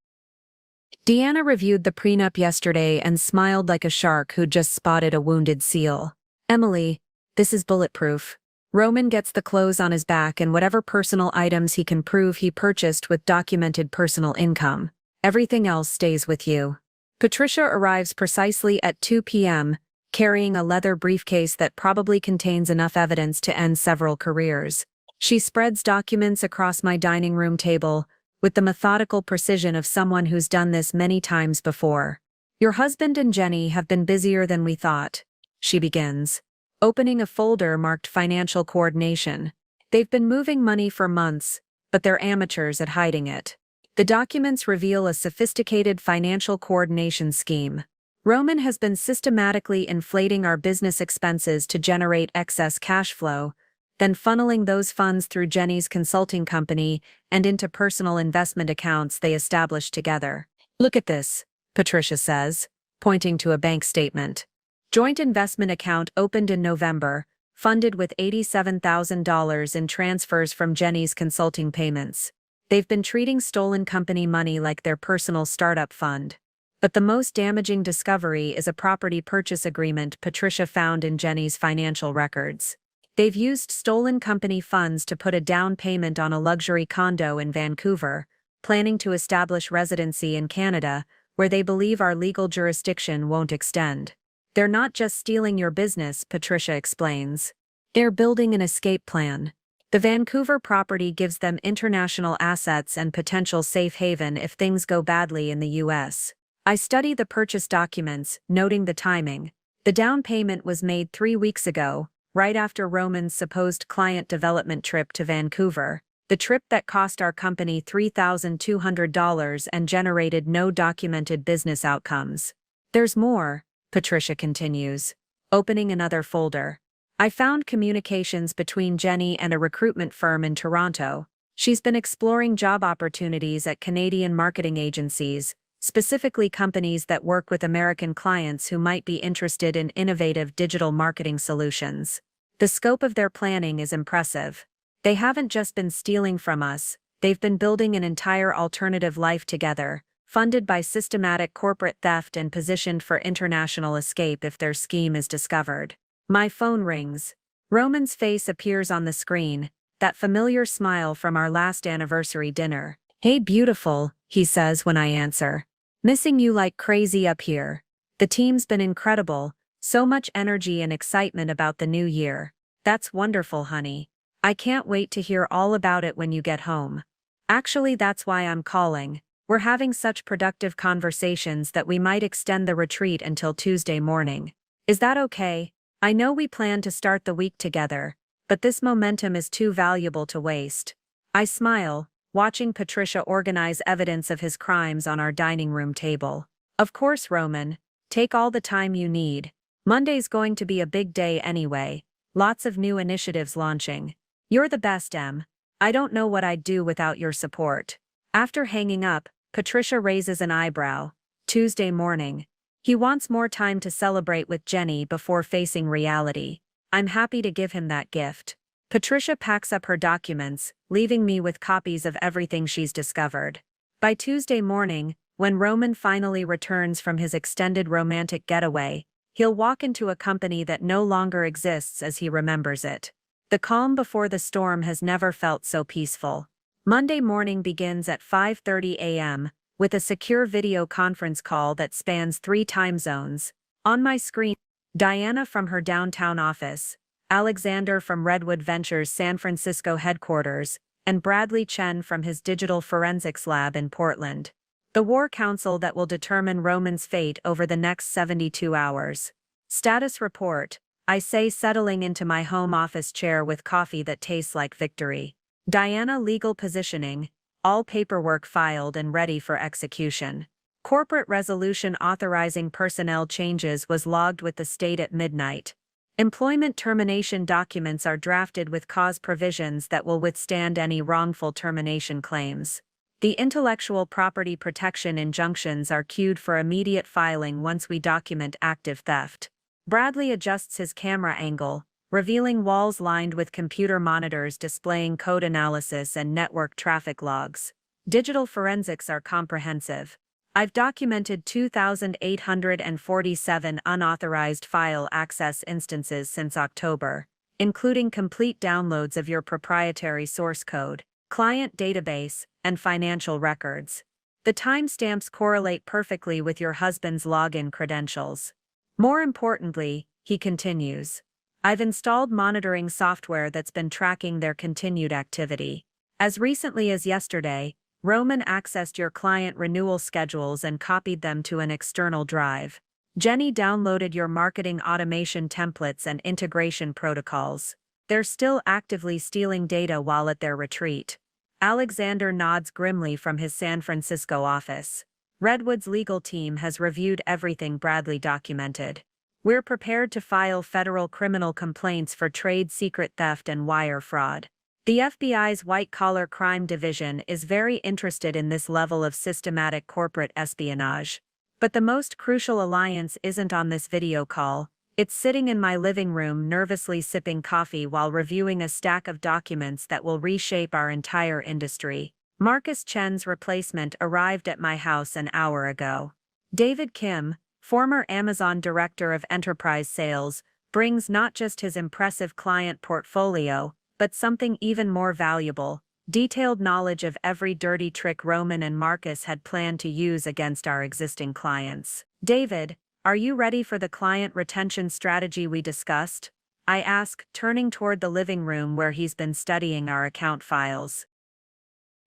Deanna reviewed the prenup yesterday and smiled like a shark who'd just spotted a wounded seal. Emily, this is bulletproof. Roman gets the clothes on his back and whatever personal items he can prove he purchased with documented personal income. Everything else stays with you. Patricia arrives precisely at 2 p.m., carrying a leather briefcase that probably contains enough evidence to end several careers. She spreads documents across my dining room table, with the methodical precision of someone who's done this many times before. Your husband and Jenny have been busier than we thought, she begins, opening a folder marked financial coordination. They've been moving money for months, but they're amateurs at hiding it. The documents reveal a sophisticated financial coordination scheme. Roman has been systematically inflating our business expenses to generate excess cash flow, then funneling those funds through Jenny's consulting company and into personal investment accounts they established together. Look at this, Patricia says, pointing to a bank statement. Joint investment account opened in November, funded with $87,000 in transfers from Jenny's consulting payments. They've been treating stolen company money like their personal startup fund. But the most damaging discovery is a property purchase agreement Patricia found in Jenny's financial records. They've used stolen company funds to put a down payment on a luxury condo in Vancouver, planning to establish residency in Canada, where they believe our legal jurisdiction won't extend. They're not just stealing your business, Patricia explains. They're building an escape plan. The Vancouver property gives them international assets and potential safe haven if things go badly in the U.S. I study the purchase documents, noting the timing. The down payment was made 3 weeks ago, right after Roman's supposed client development trip to Vancouver, the trip that cost our company $3,200 and generated no documented business outcomes. There's more, Patricia continues, opening another folder. I found communications between Jenny and a recruitment firm in Toronto. She's been exploring job opportunities at Canadian marketing agencies, specifically companies that work with American clients who might be interested in innovative digital marketing solutions. The scope of their planning is impressive. They haven't just been stealing from us, they've been building an entire alternative life together, funded by systematic corporate theft and positioned for international escape if their scheme is discovered. My phone rings. Roman's face appears on the screen, that familiar smile from our last anniversary dinner. Hey beautiful, he says when I answer. Missing you like crazy up here. The team's been incredible, so much energy and excitement about the new year. That's wonderful, honey. I can't wait to hear all about it when you get home. Actually, that's why I'm calling. We're having such productive conversations that we might extend the retreat until Tuesday morning. Is that okay? I know we plan to start the week together, but this momentum is too valuable to waste. I smile, watching Patricia organize evidence of his crimes on our dining room table. Of course, Roman. Take all the time you need. Monday's going to be a big day anyway. Lots of new initiatives launching. You're the best, Em. I don't know what I'd do without your support. After hanging up, Patricia raises an eyebrow. Tuesday morning. He wants more time to celebrate with Jenny before facing reality. I'm happy to give him that gift. Patricia packs up her documents, leaving me with copies of everything she's discovered. By Tuesday morning, when Roman finally returns from his extended romantic getaway, he'll walk into a company that no longer exists as he remembers it. The calm before the storm has never felt so peaceful. Monday morning begins at 5:30 a.m., with a secure video conference call that spans 3 time zones. On my screen, Diana from her downtown office, Alexander from Redwood Ventures' San Francisco headquarters, and Bradley Chen from his digital forensics lab in Portland. The war council that will determine Roman's fate over the next 72 hours. Status report, I say, settling into my home office chair with coffee that tastes like victory. Diana, legal positioning, all paperwork filed and ready for execution. Corporate resolution authorizing personnel changes was logged with the state at midnight. Employment termination documents are drafted with cause provisions that will withstand any wrongful termination claims. The intellectual property protection injunctions are queued for immediate filing once we document active theft. Bradley adjusts his camera angle, revealing walls lined with computer monitors displaying code analysis and network traffic logs. Digital forensics are comprehensive. I've documented 2,847 unauthorized file access instances since October, including complete downloads of your proprietary source code, client database, and financial records. The timestamps correlate perfectly with your husband's login credentials. More importantly, he continues, I've installed monitoring software that's been tracking their continued activity. As recently as yesterday, Roman accessed your client renewal schedules and copied them to an external drive. Jenny downloaded your marketing automation templates and integration protocols. They're still actively stealing data while at their retreat. Alexander nods grimly from his San Francisco office. Redwood's legal team has reviewed everything Bradley documented. We're prepared to file federal criminal complaints for trade secret theft and wire fraud. The FBI's white-collar crime division is very interested in this level of systematic corporate espionage. But the most crucial alliance isn't on this video call. It's sitting in my living room nervously sipping coffee while reviewing a stack of documents that will reshape our entire industry. Marcus Chen's replacement arrived at my house an hour ago. David Kim, former Amazon Director of Enterprise Sales, brings not just his impressive client portfolio, but something even more valuable, detailed knowledge of every dirty trick Roman and Marcus had planned to use against our existing clients. David, are you ready for the client retention strategy we discussed? I ask, turning toward the living room where he's been studying our account files.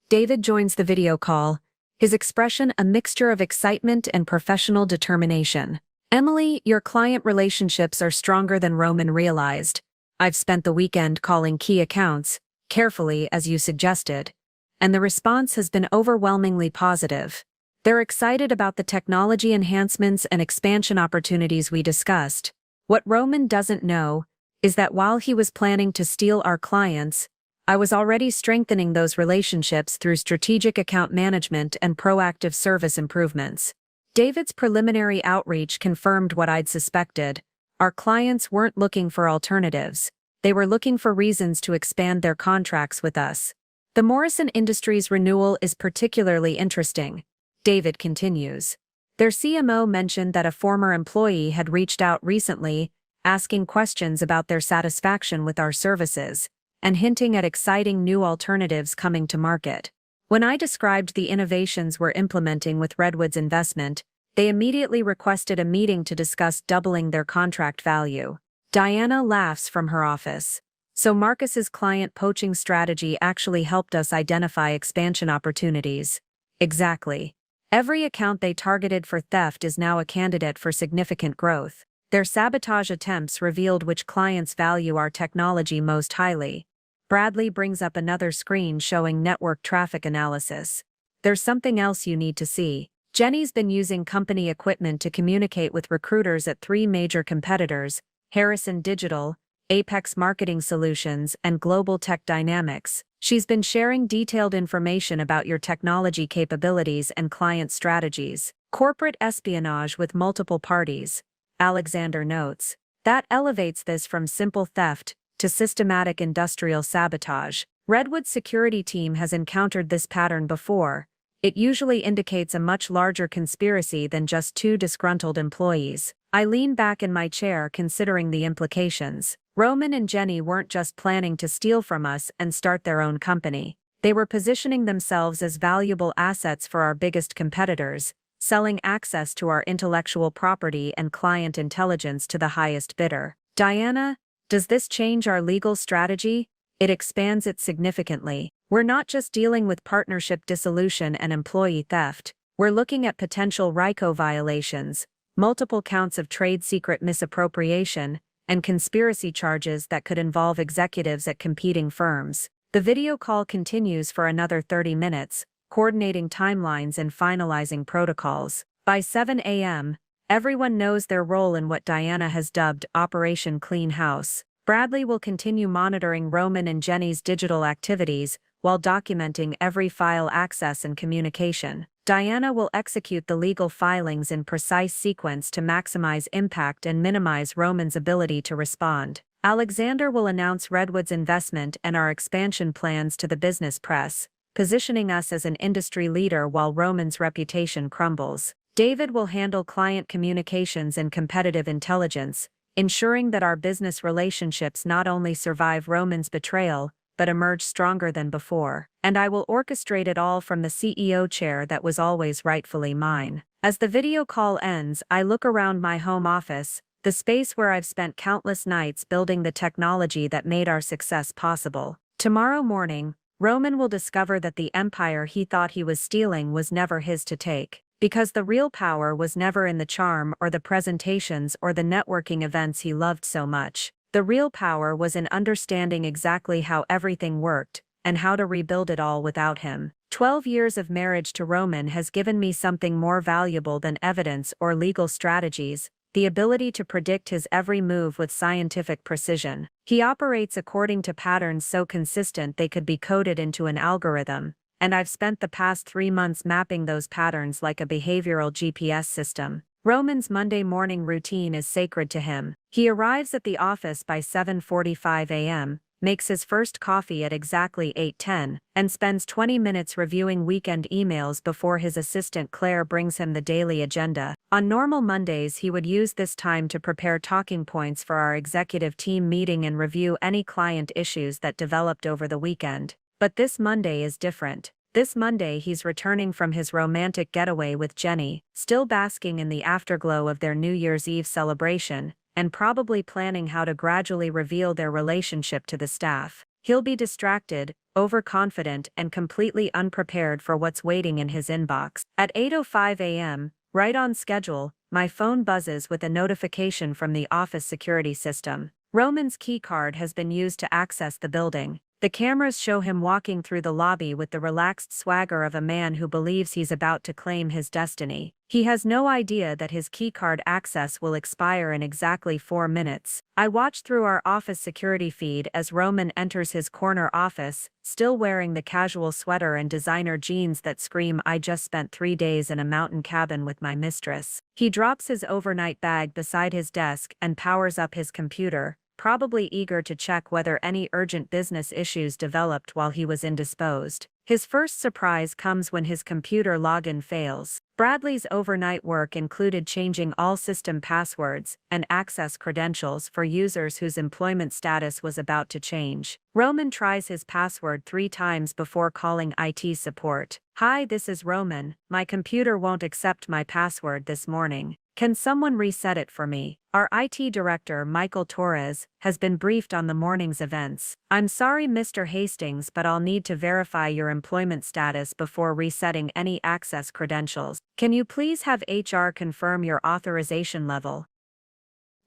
David joins the video call, his expression a mixture of excitement and professional determination. Emily, your client relationships are stronger than Roman realized. I've spent the weekend calling key accounts, carefully as you suggested, and the response has been overwhelmingly positive. They're excited about the technology enhancements and expansion opportunities we discussed. What Roman doesn't know is that while he was planning to steal our clients, I was already strengthening those relationships through strategic account management and proactive service improvements. David's preliminary outreach confirmed what I'd suspected. Our clients weren't looking for alternatives. They were looking for reasons to expand their contracts with us. The Morrison Industries renewal is particularly interesting. David continues. Their CMO mentioned that a former employee had reached out recently, asking questions about their satisfaction with our services, and hinting at exciting new alternatives coming to market. When I described the innovations we're implementing with Redwood's investment, they immediately requested a meeting to discuss doubling their contract value. Diana laughs from her office. So Marcus's client poaching strategy actually helped us identify expansion opportunities. Exactly. Every account they targeted for theft is now a candidate for significant growth. Their sabotage attempts revealed which clients value our technology most highly. Bradley brings up another screen showing network traffic analysis. There's something else you need to see. Jenny's been using company equipment to communicate with recruiters at 3 major competitors, Harrison Digital, Apex Marketing Solutions, and Global Tech Dynamics. She's been sharing detailed information about your technology capabilities and client strategies. Corporate espionage with multiple parties, Alexander notes. That elevates this from simple theft to systematic industrial sabotage. Redwood's security team has encountered this pattern before. It usually indicates a much larger conspiracy than just 2 disgruntled employees. I lean back in my chair considering the implications. Roman and Jenny weren't just planning to steal from us and start their own company. They were positioning themselves as valuable assets for our biggest competitors, selling access to our intellectual property and client intelligence to the highest bidder. Diana, does this change our legal strategy? It expands it significantly. We're not just dealing with partnership dissolution and employee theft. We're looking at potential RICO violations, multiple counts of trade secret misappropriation, and conspiracy charges that could involve executives at competing firms. The video call continues for another 30 minutes, coordinating timelines and finalizing protocols. By 7 a.m., everyone knows their role in what Diana has dubbed Operation Clean House. Bradley will continue monitoring Roman and Jenny's digital activities while documenting every file access and communication. Diana will execute the legal filings in precise sequence to maximize impact and minimize Roman's ability to respond. Alexander will announce Redwood's investment and our expansion plans to the business press, positioning us as an industry leader while Roman's reputation crumbles. David will handle client communications and competitive intelligence, ensuring that our business relationships not only survive Roman's betrayal, but emerge stronger than before. And I will orchestrate it all from the CEO chair that was always rightfully mine. As the video call ends, I look around my home office, the space where I've spent countless nights building the technology that made our success possible. Tomorrow morning, Roman will discover that the empire he thought he was stealing was never his to take. Because the real power was never in the charm or the presentations or the networking events he loved so much. The real power was in understanding exactly how everything worked, and how to rebuild it all without him. 12 years of marriage to Roman has given me something more valuable than evidence or legal strategies: the ability to predict his every move with scientific precision. He operates according to patterns so consistent they could be coded into an algorithm, and I've spent the past 3 months mapping those patterns like a behavioral GPS system. Roman's Monday morning routine is sacred to him. He arrives at the office by 7:45 a.m., makes his first coffee at exactly 8:10, and spends 20 minutes reviewing weekend emails before his assistant Claire brings him the daily agenda. On normal Mondays, he would use this time to prepare talking points for our executive team meeting and review any client issues that developed over the weekend. But this Monday is different. This Monday he's returning from his romantic getaway with Jenny, still basking in the afterglow of their New Year's Eve celebration, and probably planning how to gradually reveal their relationship to the staff. He'll be distracted, overconfident, and completely unprepared for what's waiting in his inbox. At 8:05 a.m., right on schedule, my phone buzzes with a notification from the office security system. Roman's keycard has been used to access the building. The cameras show him walking through the lobby with the relaxed swagger of a man who believes he's about to claim his destiny. He has no idea that his keycard access will expire in exactly 4 minutes. I watch through our office security feed as Roman enters his corner office, still wearing the casual sweater and designer jeans that scream, "I just spent 3 days in a mountain cabin with my mistress." He drops his overnight bag beside his desk and powers up his computer, probably eager to check whether any urgent business issues developed while he was indisposed. His first surprise comes when his computer login fails. Bradley's overnight work included changing all system passwords and access credentials for users whose employment status was about to change. Roman tries his password 3 times before calling IT support. "Hi, this is Roman. My computer won't accept my password this morning. Can someone reset it for me?" Our IT director, Michael Torres, has been briefed on the morning's events. "I'm sorry, Mr. Hastings, but I'll need to verify your employment status before resetting any access credentials. Can you please have HR confirm your authorization level?"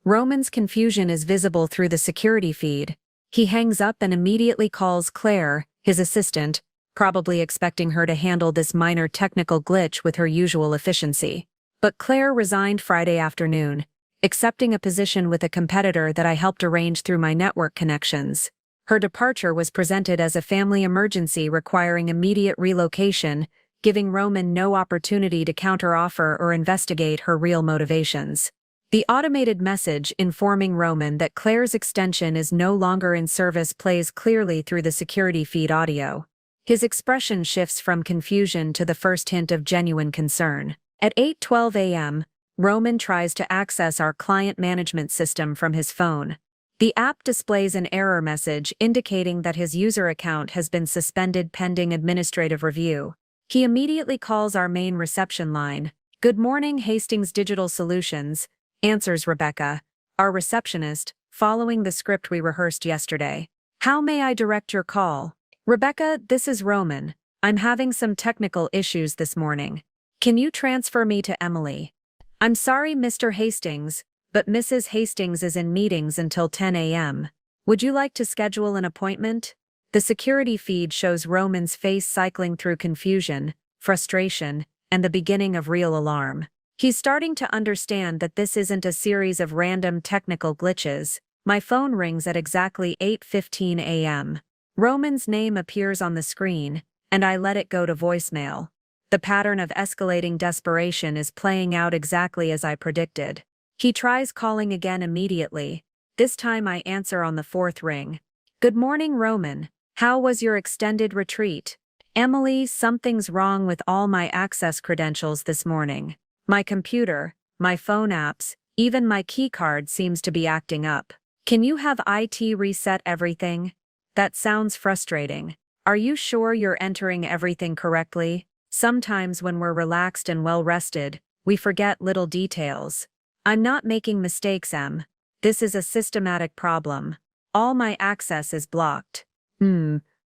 Roman's confusion is visible through the security feed. He hangs up and immediately calls Claire, his assistant, probably expecting her to handle this minor technical glitch with her usual efficiency. But Claire resigned Friday afternoon, accepting a position with a competitor that I helped arrange through my network connections. Her departure was presented as a family emergency requiring immediate relocation, giving Roman no opportunity to counteroffer or investigate her real motivations. The automated message informing Roman that Claire's extension is no longer in service plays clearly through the security feed audio. His expression shifts from confusion to the first hint of genuine concern. At 8:12 a.m., Roman tries to access our client management system from his phone. The app displays an error message indicating that his user account has been suspended pending administrative review. He immediately calls our main reception line. "Good morning, Hastings Digital Solutions," answers Rebecca, our receptionist, following the script we rehearsed yesterday. "How may I direct your call?" "Rebecca, this is Roman. I'm having some technical issues this morning. Can you transfer me to Emily?" "I'm sorry, Mr. Hastings, but Mrs. Hastings is in meetings until 10 a.m. Would you like to schedule an appointment?" The security feed shows Roman's face cycling through confusion, frustration, and the beginning of real alarm. He's starting to understand that this isn't a series of random technical glitches. My phone rings at exactly 8:15 a.m. Roman's name appears on the screen, and I let it go to voicemail. The pattern of escalating desperation is playing out exactly as I predicted. He tries calling again immediately. This time I answer on the 4th ring. "Good morning, Roman. How was your extended retreat?" "Emily, something's wrong with all my access credentials this morning. My computer, my phone apps, even my keycard seems to be acting up. Can you have IT reset everything?" "That sounds frustrating. Are you sure you're entering everything correctly? Sometimes when we're relaxed and well-rested, we forget little details. I'm not making mistakes, Em. This is a systematic problem. All my access is blocked.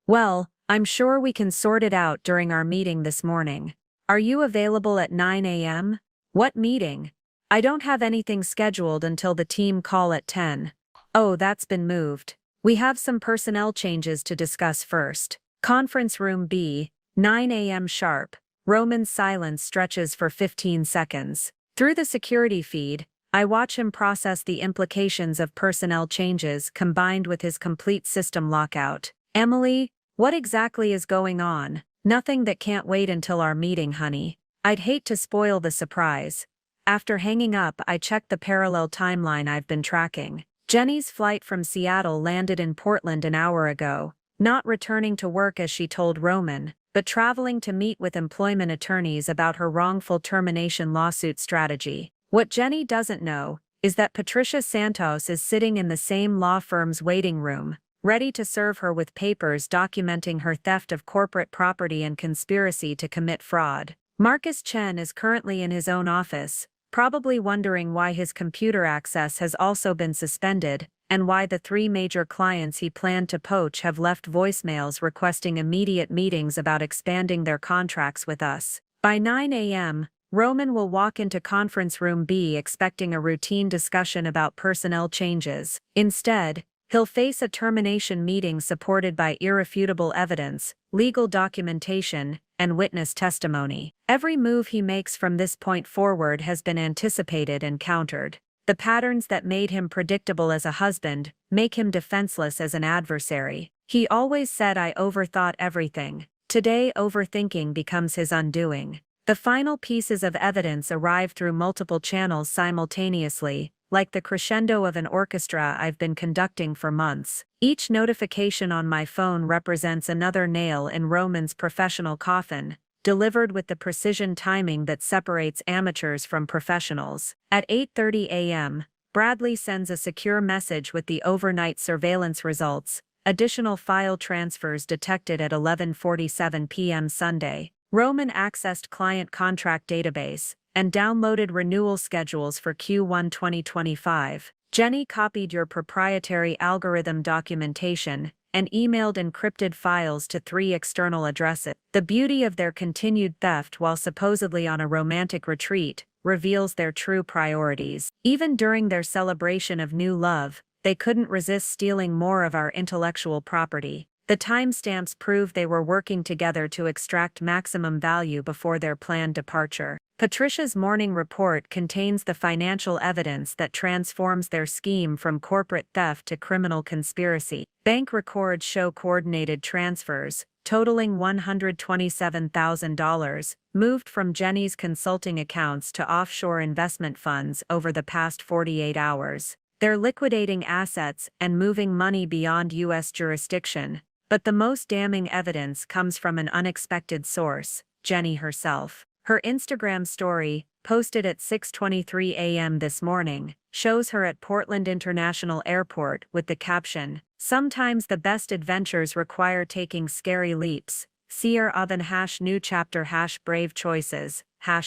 Well, I'm sure we can sort it out during our meeting this morning. Are you available at 9 a.m.? What meeting? I don't have anything scheduled until the team call at 10. Oh, that's been moved. We have some personnel changes to discuss first. Conference room B, 9 a.m. sharp. Roman's silence stretches for 15 seconds. Through the security feed, I watch him process the implications of personnel changes combined with his complete system lockout. Emily, what exactly is going on? Nothing that can't wait until our meeting, honey. I'd hate to spoil the surprise. After hanging up, I checked the parallel timeline I've been tracking. Jenny's flight from Seattle landed in Portland an hour ago, not returning to work as she told Roman, but traveling to meet with employment attorneys about her wrongful termination lawsuit strategy. What Jenny doesn't know is that Patricia Santos is sitting in the same law firm's waiting room, ready to serve her with papers documenting her theft of corporate property and conspiracy to commit fraud. Marcus Chen is currently in his own office, probably wondering why his computer access has also been suspended, and why the 3 major clients he planned to poach have left voicemails requesting immediate meetings about expanding their contracts with us. By 9 a.m., Roman will walk into conference room B expecting a routine discussion about personnel changes. Instead, he'll face a termination meeting supported by irrefutable evidence, legal documentation, and witness testimony. Every move he makes from this point forward has been anticipated and countered. The patterns that made him predictable as a husband make him defenseless as an adversary. He always said I overthought everything. Today, overthinking becomes his undoing. The final pieces of evidence arrive through multiple channels simultaneously, like the crescendo of an orchestra I've been conducting for months. Each notification on my phone represents another nail in Roman's professional coffin, delivered with the precision timing that separates amateurs from professionals. At 8:30 a.m., Bradley sends a secure message with the overnight surveillance results, additional file transfers detected at 11:47 p.m. Sunday. Roman accessed client contract database and downloaded renewal schedules for Q1 2025. Jenny copied your proprietary algorithm documentation and emailed encrypted files to 3 external addresses. The beauty of their continued theft while supposedly on a romantic retreat reveals their true priorities. Even during their celebration of new love, they couldn't resist stealing more of our intellectual property. The timestamps prove they were working together to extract maximum value before their planned departure. Patricia's morning report contains the financial evidence that transforms their scheme from corporate theft to criminal conspiracy. Bank records show coordinated transfers, totaling $127,000, moved from Jenny's consulting accounts to offshore investment funds over the past 48 hours. They're liquidating assets and moving money beyond U.S. jurisdiction. But the most damning evidence comes from an unexpected source, Jenny herself. Her Instagram story, posted at 6:23 a.m. this morning, shows her at Portland International Airport with the caption, "Sometimes the best adventures require taking scary leaps. Seer Oven #new chapter #brave choices,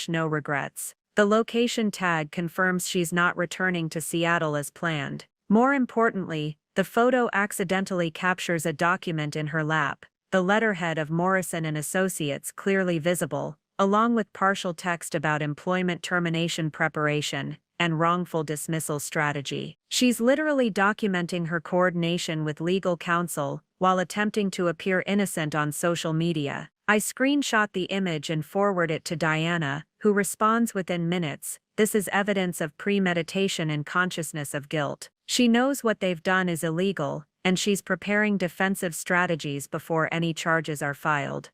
#no regrets." The location tag confirms she's not returning to Seattle as planned. More importantly, the photo accidentally captures a document in her lap, the letterhead of Morrison and Associates clearly visible, along with partial text about employment termination preparation and wrongful dismissal strategy. She's literally documenting her coordination with legal counsel while attempting to appear innocent on social media. I screenshot the image and forward it to Diana, who responds within minutes. This is evidence of premeditation and consciousness of guilt. She knows what they've done is illegal, and she's preparing defensive strategies before any charges are filed.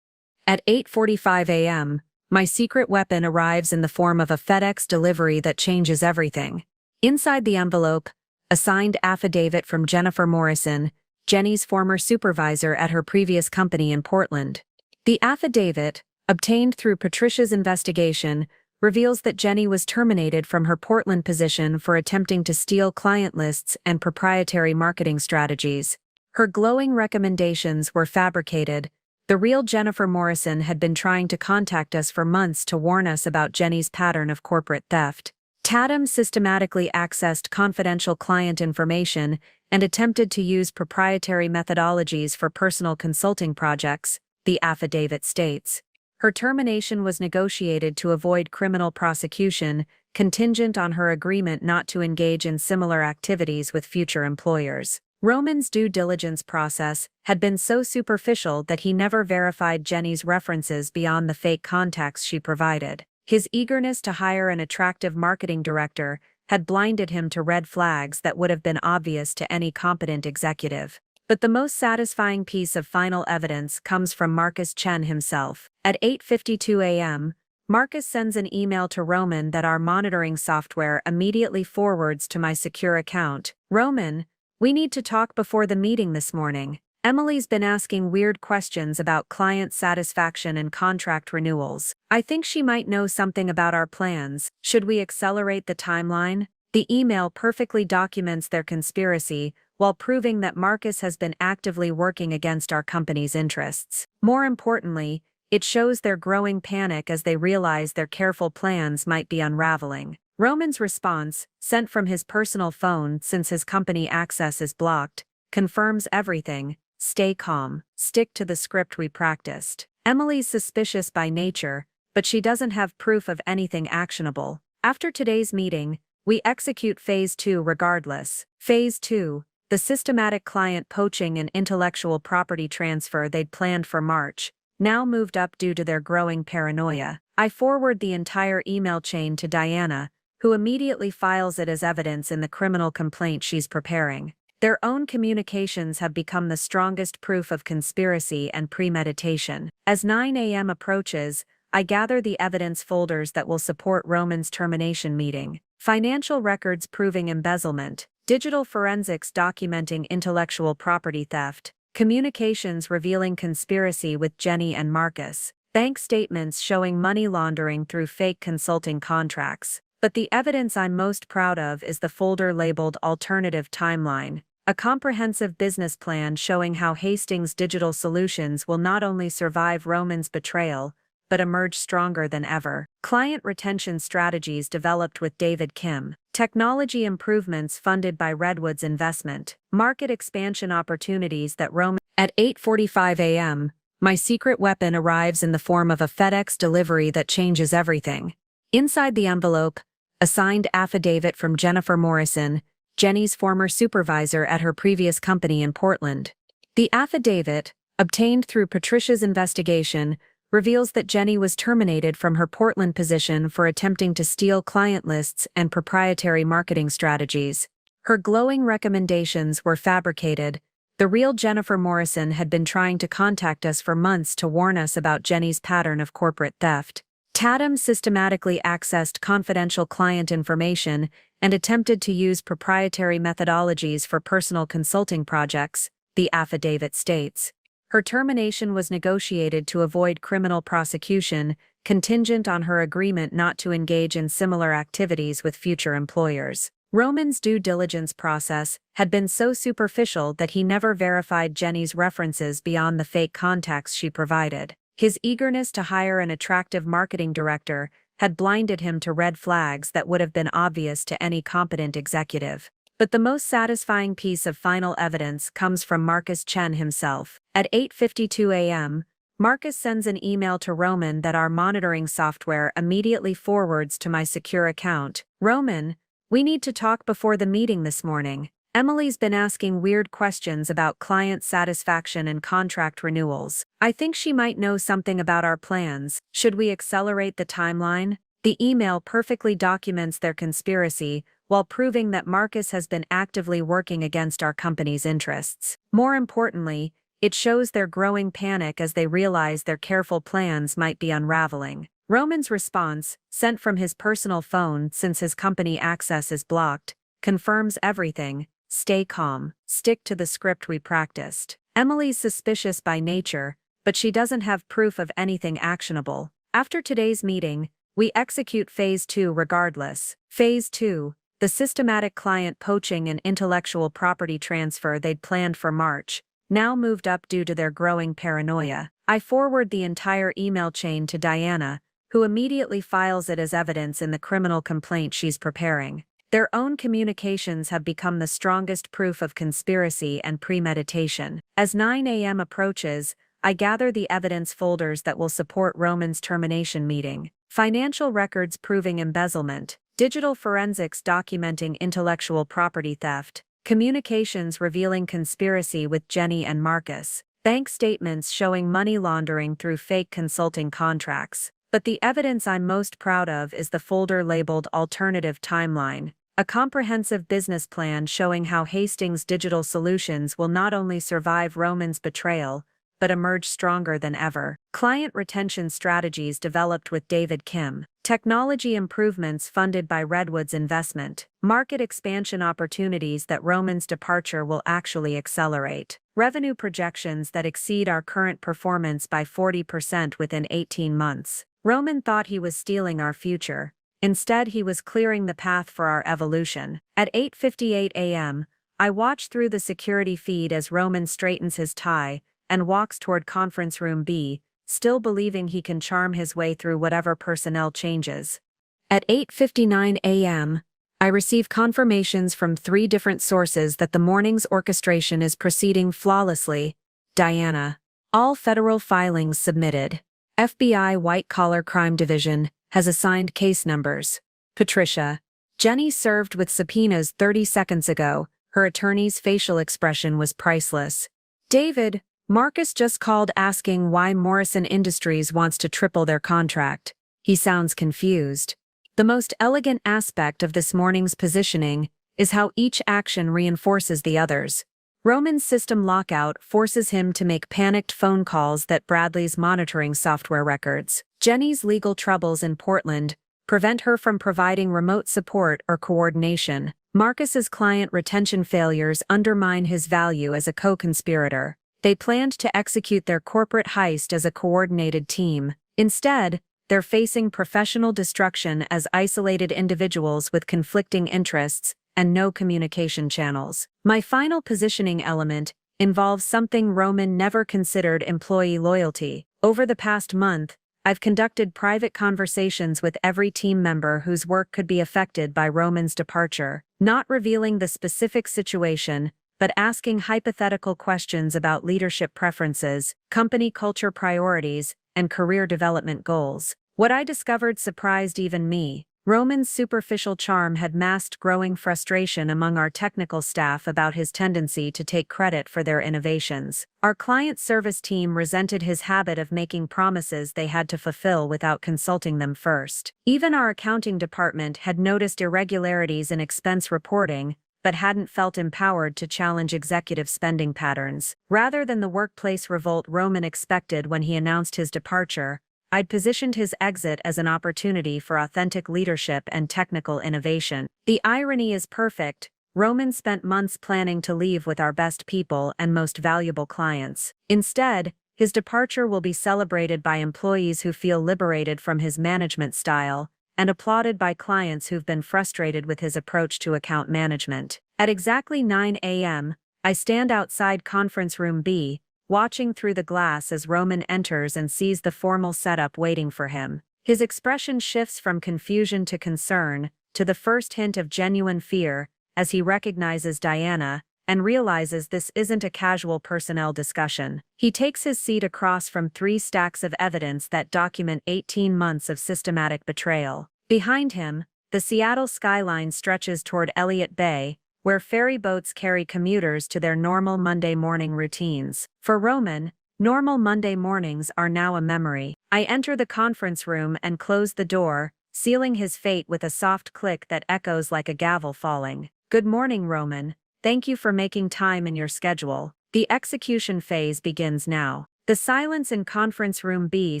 At 8:45 a.m., my secret weapon arrives in the form of a FedEx delivery that changes everything. Inside the envelope, a signed affidavit from Jennifer Morrison, Jenny's former supervisor at her previous company in Portland. The affidavit, obtained through Patricia's investigation, reveals that Jenny was terminated from her Portland position for attempting to steal client lists and proprietary marketing strategies. Her glowing recommendations were fabricated, The real Jennifer Morrison had been trying to contact us for months to warn us about Jenny's pattern of corporate theft. Tatum systematically accessed confidential client information and attempted to use proprietary methodologies for personal consulting projects, the affidavit states. Her termination was negotiated to avoid criminal prosecution, contingent on her agreement not to engage in similar activities with future employers. Roman's due diligence process had been so superficial that he never verified Jenny's references beyond the fake contacts she provided. His eagerness to hire an attractive marketing director had blinded him to red flags that would have been obvious to any competent executive. But the most satisfying piece of final evidence comes from Marcus Chen himself. At 8:52 a.m., Marcus sends an email to Roman that our monitoring software immediately forwards to my secure account. Roman, we need to talk before the meeting this morning. Emily's been asking weird questions about client satisfaction and contract renewals. I think she might know something about our plans. Should we accelerate the timeline? The email perfectly documents their conspiracy while proving that Marcus has been actively working against our company's interests. More importantly, it shows their growing panic as they realize their careful plans might be unraveling. Roman's response, sent from his personal phone since his company access is blocked, confirms everything. Stay calm. Stick to the script we practiced. Emily's suspicious by nature, but she doesn't have proof of anything actionable. After today's meeting, we execute Phase 2 regardless. Phase 2, the systematic client poaching and intellectual property transfer they'd planned for March, now moved up due to their growing paranoia. I forward the entire email chain to Diana, who immediately files it as evidence in the criminal complaint she's preparing. Their own communications have become the strongest proof of conspiracy and premeditation. As 9 a.m. approaches, I gather the evidence folders that will support Roman's termination meeting. Financial records proving embezzlement, digital forensics documenting intellectual property theft, communications revealing conspiracy with Jenny and Marcus, bank statements showing money laundering through fake consulting contracts. But the evidence I'm most proud of is the folder labeled Alternative Timeline, a comprehensive business plan showing how Hastings Digital Solutions will not only survive Roman's betrayal, but emerge stronger than ever. Client retention strategies developed with David Kim. Technology improvements funded by Redwood's investment. Market expansion opportunities that Roman. At 8:45 a.m., my secret weapon arrives in the form of a FedEx delivery that changes everything. Inside the envelope, a signed affidavit from Jennifer Morrison, Jenny's former supervisor at her previous company in Portland. The affidavit, obtained through Patricia's investigation, reveals that Jenny was terminated from her Portland position for attempting to steal client lists and proprietary marketing strategies. Her glowing recommendations were fabricated. The real Jennifer Morrison had been trying to contact us for months to warn us about Jenny's pattern of corporate theft. Tatum systematically accessed confidential client information and attempted to use proprietary methodologies for personal consulting projects, the affidavit states. Her termination was negotiated to avoid criminal prosecution, contingent on her agreement not to engage in similar activities with future employers. Roman's due diligence process had been so superficial that he never verified Jenny's references beyond the fake contacts she provided. His eagerness to hire an attractive marketing director had blinded him to red flags that would have been obvious to any competent executive. But the most satisfying piece of final evidence comes from Marcus Chen himself. At 8:52 a.m., Marcus sends an email to Roman that our monitoring software immediately forwards to my secure account. Roman, we need to talk before the meeting this morning. Emily's been asking weird questions about client satisfaction and contract renewals. I think she might know something about our plans. Should we accelerate the timeline? The email perfectly documents their conspiracy while proving that Marcus has been actively working against our company's interests. More importantly, it shows their growing panic as they realize their careful plans might be unraveling. Roman's response, sent from his personal phone since his company access is blocked, confirms everything. Stay calm. Stick to the script we practiced. Emily's suspicious by nature, but she doesn't have proof of anything actionable. After today's meeting, we execute Phase 2 regardless. Phase 2, the systematic client poaching and intellectual property transfer they'd planned for March, now moved up due to their growing paranoia. I forward the entire email chain to Diana, who immediately files it as evidence in the criminal complaint she's preparing. Their own communications have become the strongest proof of conspiracy and premeditation. As 9 a.m. approaches, I gather the evidence folders that will support Roman's termination meeting. Financial records proving embezzlement, digital forensics documenting intellectual property theft, communications revealing conspiracy with Jenny and Marcus, bank statements showing money laundering through fake consulting contracts. But the evidence I'm most proud of is the folder labeled Alternative Timeline, a comprehensive business plan showing how Hastings Digital Solutions will not only survive Roman's betrayal, but emerge stronger than ever. Client retention strategies developed with David Kim. Technology improvements funded by Redwood's investment. Market expansion opportunities that Roman's departure will actually accelerate. Revenue projections that exceed our current performance by 40% within 18 months. Roman thought he was stealing our future. Instead, he was clearing the path for our evolution. At 8:58 a.m., I watch through the security feed as Roman straightens his tie and walks toward conference room B, still believing he can charm his way through whatever personnel changes. At 8:59 a.m., I receive confirmations from 3 different sources that the morning's orchestration is proceeding flawlessly. Diana. All federal filings submitted. FBI White Collar Crime Division has assigned case numbers. Patricia. Jenny served with subpoenas 30 seconds ago. Her attorney's facial expression was priceless. David. Marcus just called asking why Morrison Industries wants to triple their contract. He sounds confused. The most elegant aspect of this morning's positioning is how each action reinforces the others. Roman's system lockout forces him to make panicked phone calls that Bradley's monitoring software records. Jenny's legal troubles in Portland prevent her from providing remote support or coordination. Marcus's client retention failures undermine his value as a co-conspirator. They planned to execute their corporate heist as a coordinated team. Instead, they're facing professional destruction as isolated individuals with conflicting interests and no communication channels. My final positioning element involves something Roman never considered: employee loyalty. Over the past month, I've conducted private conversations with every team member whose work could be affected by Roman's departure, not revealing the specific situation, but asking hypothetical questions about leadership preferences, company culture priorities, and career development goals. What I discovered surprised even me. Roman's superficial charm had masked growing frustration among our technical staff about his tendency to take credit for their innovations. Our client service team resented his habit of making promises they had to fulfill without consulting them first. Even our accounting department had noticed irregularities in expense reporting, but hadn't felt empowered to challenge executive spending patterns. Rather than the workplace revolt Roman expected when he announced his departure, I'd positioned his exit as an opportunity for authentic leadership and technical innovation. The irony is perfect. Roman spent months planning to leave with our best people and most valuable clients. Instead, his departure will be celebrated by employees who feel liberated from his management style, and applauded by clients who've been frustrated with his approach to account management. At exactly 9 a.m., I stand outside conference room B, watching through the glass as Roman enters and sees the formal setup waiting for him. His expression shifts from confusion to concern, to the first hint of genuine fear, as he recognizes Diana and realizes this isn't a casual personnel discussion. He takes his seat across from 3 stacks of evidence that document 18 months of systematic betrayal. Behind him, the Seattle skyline stretches toward Elliott Bay, where ferry boats carry commuters to their normal Monday morning routines. For Roman, normal Monday mornings are now a memory. I enter the conference room and close the door, sealing his fate with a soft click that echoes like a gavel falling. Good morning, Roman. Thank you for making time in your schedule. The execution phase begins now. The silence in conference room B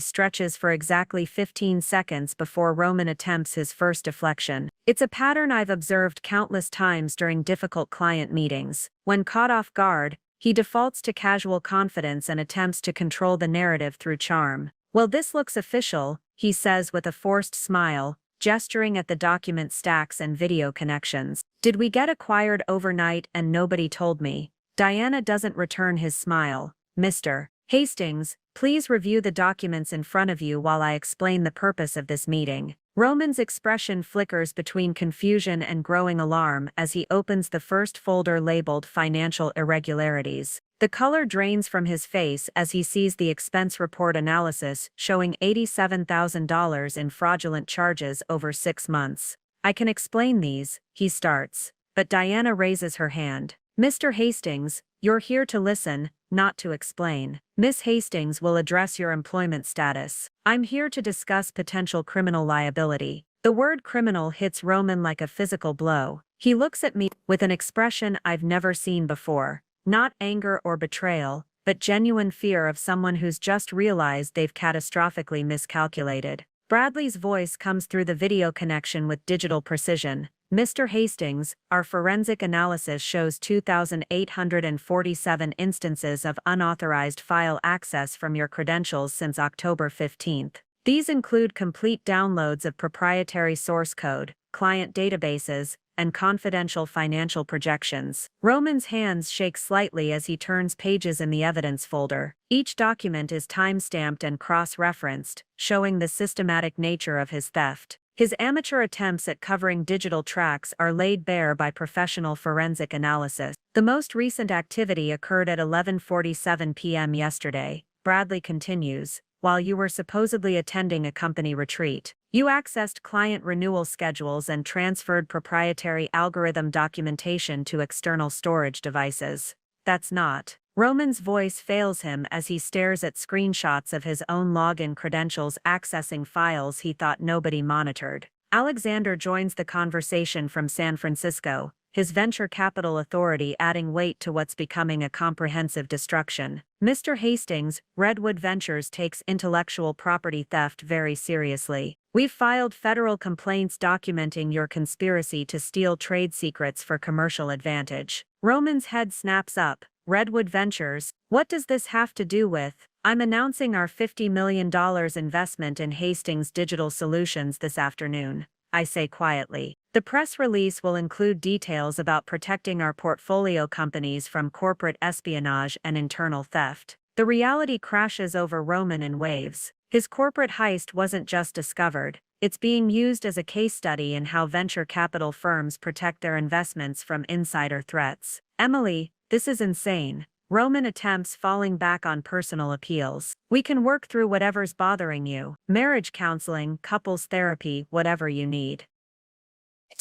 stretches for exactly 15 seconds before Roman attempts his first deflection. It's a pattern I've observed countless times during difficult client meetings. When caught off guard, he defaults to casual confidence and attempts to control the narrative through charm. "Well, this looks official," he says with a forced smile, gesturing at the document stacks and video connections. "Did we get acquired overnight and nobody told me?" Diana doesn't return his smile. "Mr. Hastings, Please review the documents in front of you while I explain the purpose of this meeting. Roman's expression flickers between confusion and growing alarm as he opens the first folder labeled Financial Irregularities. The color drains from his face as he sees the expense report analysis showing $87,000 in fraudulent charges over 6 months. I can explain these, he starts, but Diana raises her hand. Mr. Hastings, you're here to listen, not to explain. Miss Hastings will address your employment status. I'm here to discuss potential criminal liability. The word criminal hits Roman like a physical blow. He looks at me with an expression I've never seen before. Not anger or betrayal, but genuine fear of someone who's just realized they've catastrophically miscalculated. Bradley's voice comes through the video connection with digital precision. Mr. Hastings, our forensic analysis shows 2,847 instances of unauthorized file access from your credentials since October 15th. These include complete downloads of proprietary source code, client databases, and confidential financial projections. Roman's hands shake slightly as he turns pages in the evidence folder. Each document is time-stamped and cross-referenced, showing the systematic nature of his theft. His amateur attempts at covering digital tracks are laid bare by professional forensic analysis. The most recent activity occurred at 11:47 p.m. yesterday, Bradley continues, while you were supposedly attending a company retreat. You accessed client renewal schedules and transferred proprietary algorithm documentation to external storage devices. That's not. Roman's voice fails him as he stares at screenshots of his own login credentials accessing files he thought nobody monitored. Alexander joins the conversation from San Francisco, his venture capital authority adding weight to what's becoming a comprehensive destruction. Mr. Hastings, Redwood Ventures takes intellectual property theft very seriously. We've filed federal complaints documenting your conspiracy to steal trade secrets for commercial advantage. Roman's head snaps up. Redwood Ventures, what does this have to do with? I'm announcing our $50 million investment in Hastings Digital Solutions this afternoon, I say quietly. The press release will include details about protecting our portfolio companies from corporate espionage and internal theft. The reality crashes over Roman in waves. His corporate heist wasn't just discovered, it's being used as a case study in how venture capital firms protect their investments from insider threats. Emily, this is insane. Roman attempts falling back on personal appeals. We can work through whatever's bothering you. Marriage counseling, couples therapy, whatever you need.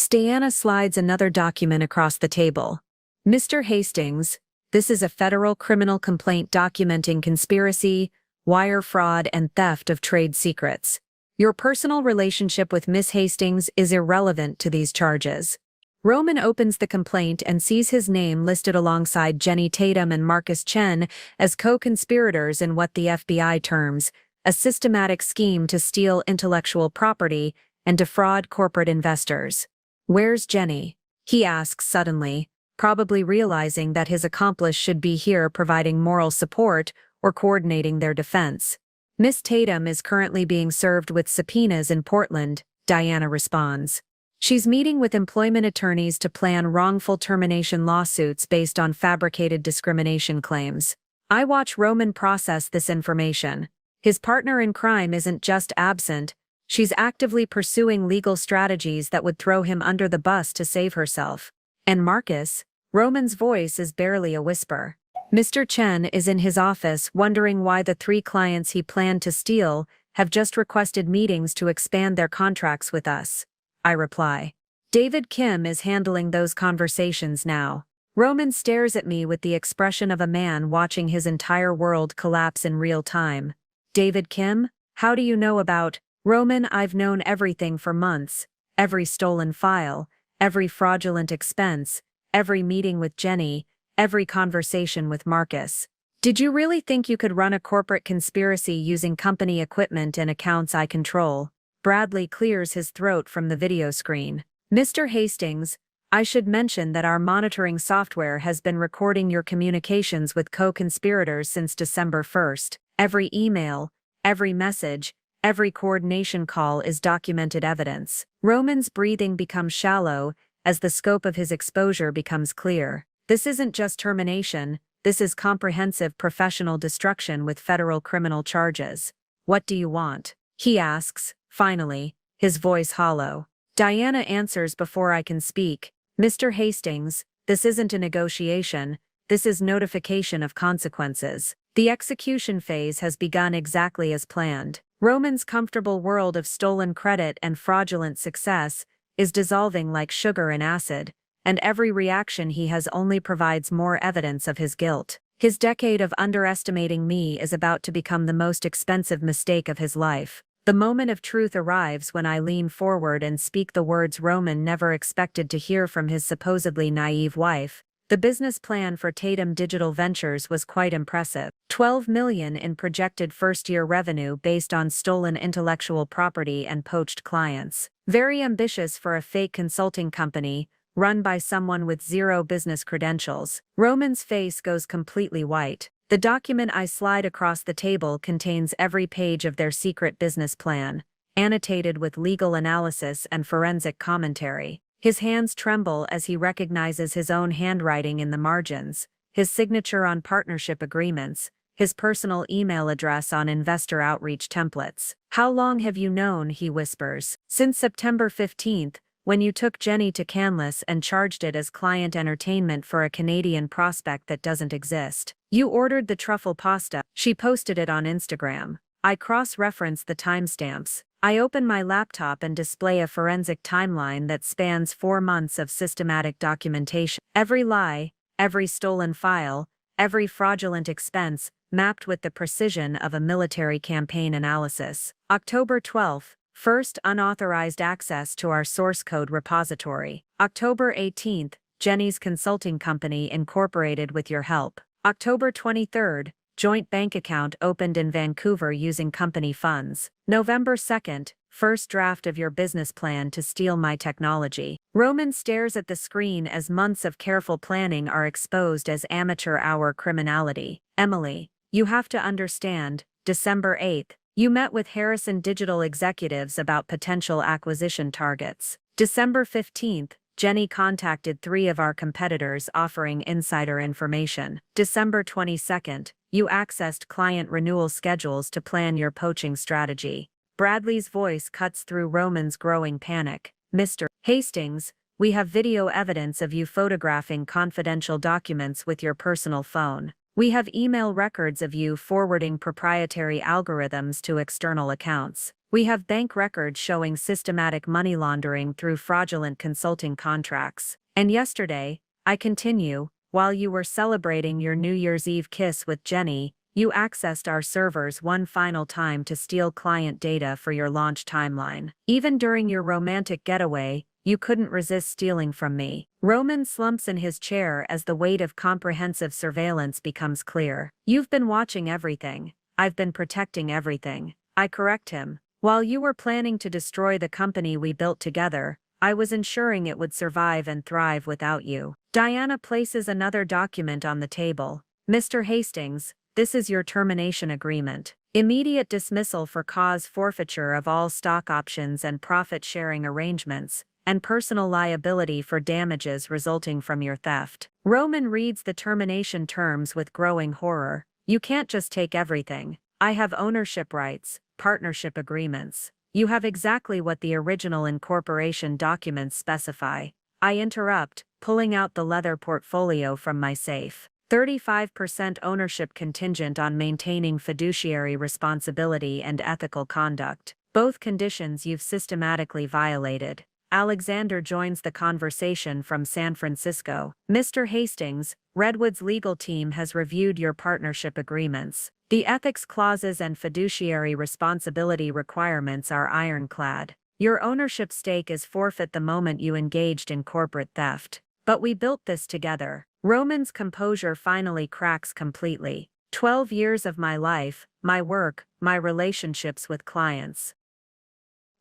Diana slides another document across the table. Mr. Hastings, this is a federal criminal complaint documenting conspiracy, wire fraud, and theft of trade secrets. Your personal relationship with Miss Hastings is irrelevant to these charges. Roman opens the complaint and sees his name listed alongside Jenny Tatum and Marcus Chen as co-conspirators in what the FBI terms a systematic scheme to steal intellectual property and defraud corporate investors. Where's Jenny? He asks suddenly, probably realizing that his accomplice should be here providing moral support or coordinating their defense. Miss Tatum is currently being served with subpoenas in Portland, Diana responds. She's meeting with employment attorneys to plan wrongful termination lawsuits based on fabricated discrimination claims. I watch Roman process this information. His partner in crime isn't just absent, she's actively pursuing legal strategies that would throw him under the bus to save herself. And Marcus? Roman's voice is barely a whisper. Mr. Chen is in his office wondering why the 3 clients he planned to steal have just requested meetings to expand their contracts with us. I reply. David Kim is handling those conversations now. Roman stares at me with the expression of a man watching his entire world collapse in real time. David Kim? How do you know about? Roman, I've known everything for months. Every stolen file, every fraudulent expense, every meeting with Jenny, every conversation with Marcus. Did you really think you could run a corporate conspiracy using company equipment and accounts I control? Bradley clears his throat from the video screen. Mr. Hastings, I should mention that our monitoring software has been recording your communications with co-conspirators since December 1st. Every email, every message, every coordination call is documented evidence. Roman's breathing becomes shallow as the scope of his exposure becomes clear. This isn't just termination, This is comprehensive professional destruction with federal criminal charges. What do you want? He asks, finally, his voice hollow. Diana answers before I can speak. Mr. Hastings, this isn't a negotiation, this is notification of consequences. The execution phase has begun exactly as planned. Roman's comfortable world of stolen credit and fraudulent success is dissolving like sugar in acid, and every reaction he has only provides more evidence of his guilt. His decade of underestimating me is about to become the most expensive mistake of his life. The moment of truth arrives when I lean forward and speak the words Roman never expected to hear from his supposedly naive wife. The business plan for Tatum Digital Ventures was quite impressive. $12 million in projected first-year revenue based on stolen intellectual property and poached clients. Very ambitious for a fake consulting company, run by someone with zero business credentials. Roman's face goes completely white. The document I slide across the table contains every page of their secret business plan, annotated with legal analysis and forensic commentary. His hands tremble as he recognizes his own handwriting in the margins, his signature on partnership agreements, his personal email address on investor outreach templates. How long have you known, he whispers. Since September 15th, when you took Jenny to Canlis and charged it as client entertainment for a Canadian prospect that doesn't exist. You ordered the truffle pasta. She posted it on Instagram. I cross-reference the timestamps. I open my laptop and display a forensic timeline that spans 4 months of systematic documentation. Every lie, every stolen file, every fraudulent expense, mapped with the precision of a military campaign analysis. October 12th, first unauthorized access to our source code repository. October 18th, Jenny's consulting company incorporated with your help. October 23rd, joint bank account opened in Vancouver using company funds. November 2nd, first draft of your business plan to steal my technology. Roman stares at the screen as months of careful planning are exposed as amateur hour criminality. Emily, you have to understand, December 8th, you met with Harrison Digital executives about potential acquisition targets. December 15th, Jenny contacted 3 of our competitors offering insider information. December 22nd, you accessed client renewal schedules to plan your poaching strategy. Bradley's voice cuts through Roman's growing panic. Mr. Hastings, we have video evidence of you photographing confidential documents with your personal phone. We have email records of you forwarding proprietary algorithms to external accounts. We have bank records showing systematic money laundering through fraudulent consulting contracts. And yesterday, I continue, while you were celebrating your New Year's Eve kiss with Jenny, you accessed our servers one final time to steal client data for your launch timeline. Even during your romantic getaway, you couldn't resist stealing from me. Roman slumps in his chair as the weight of comprehensive surveillance becomes clear. You've been watching everything. I've been protecting everything. I correct him. While you were planning to destroy the company we built together, I was ensuring it would survive and thrive without you. Diana places another document on the table. Mr. Hastings, this is your termination agreement. Immediate dismissal for cause forfeiture of all stock options and profit-sharing arrangements, and personal liability for damages resulting from your theft. Roman reads the termination terms with growing horror. You can't just take everything. I have ownership rights, partnership agreements. You have exactly what the original incorporation documents specify. I interrupt, pulling out the leather portfolio from my safe. 35% ownership contingent on maintaining fiduciary responsibility and ethical conduct. Both conditions you've systematically violated. Alexander joins the conversation from San Francisco. Mr. Hastings, Redwood's legal team has reviewed your partnership agreements. The ethics clauses and fiduciary responsibility requirements are ironclad. Your ownership stake is forfeit the moment you engaged in corporate theft. But we built this together. Roman's composure finally cracks completely. 12 years of my life, my work, my relationships with clients.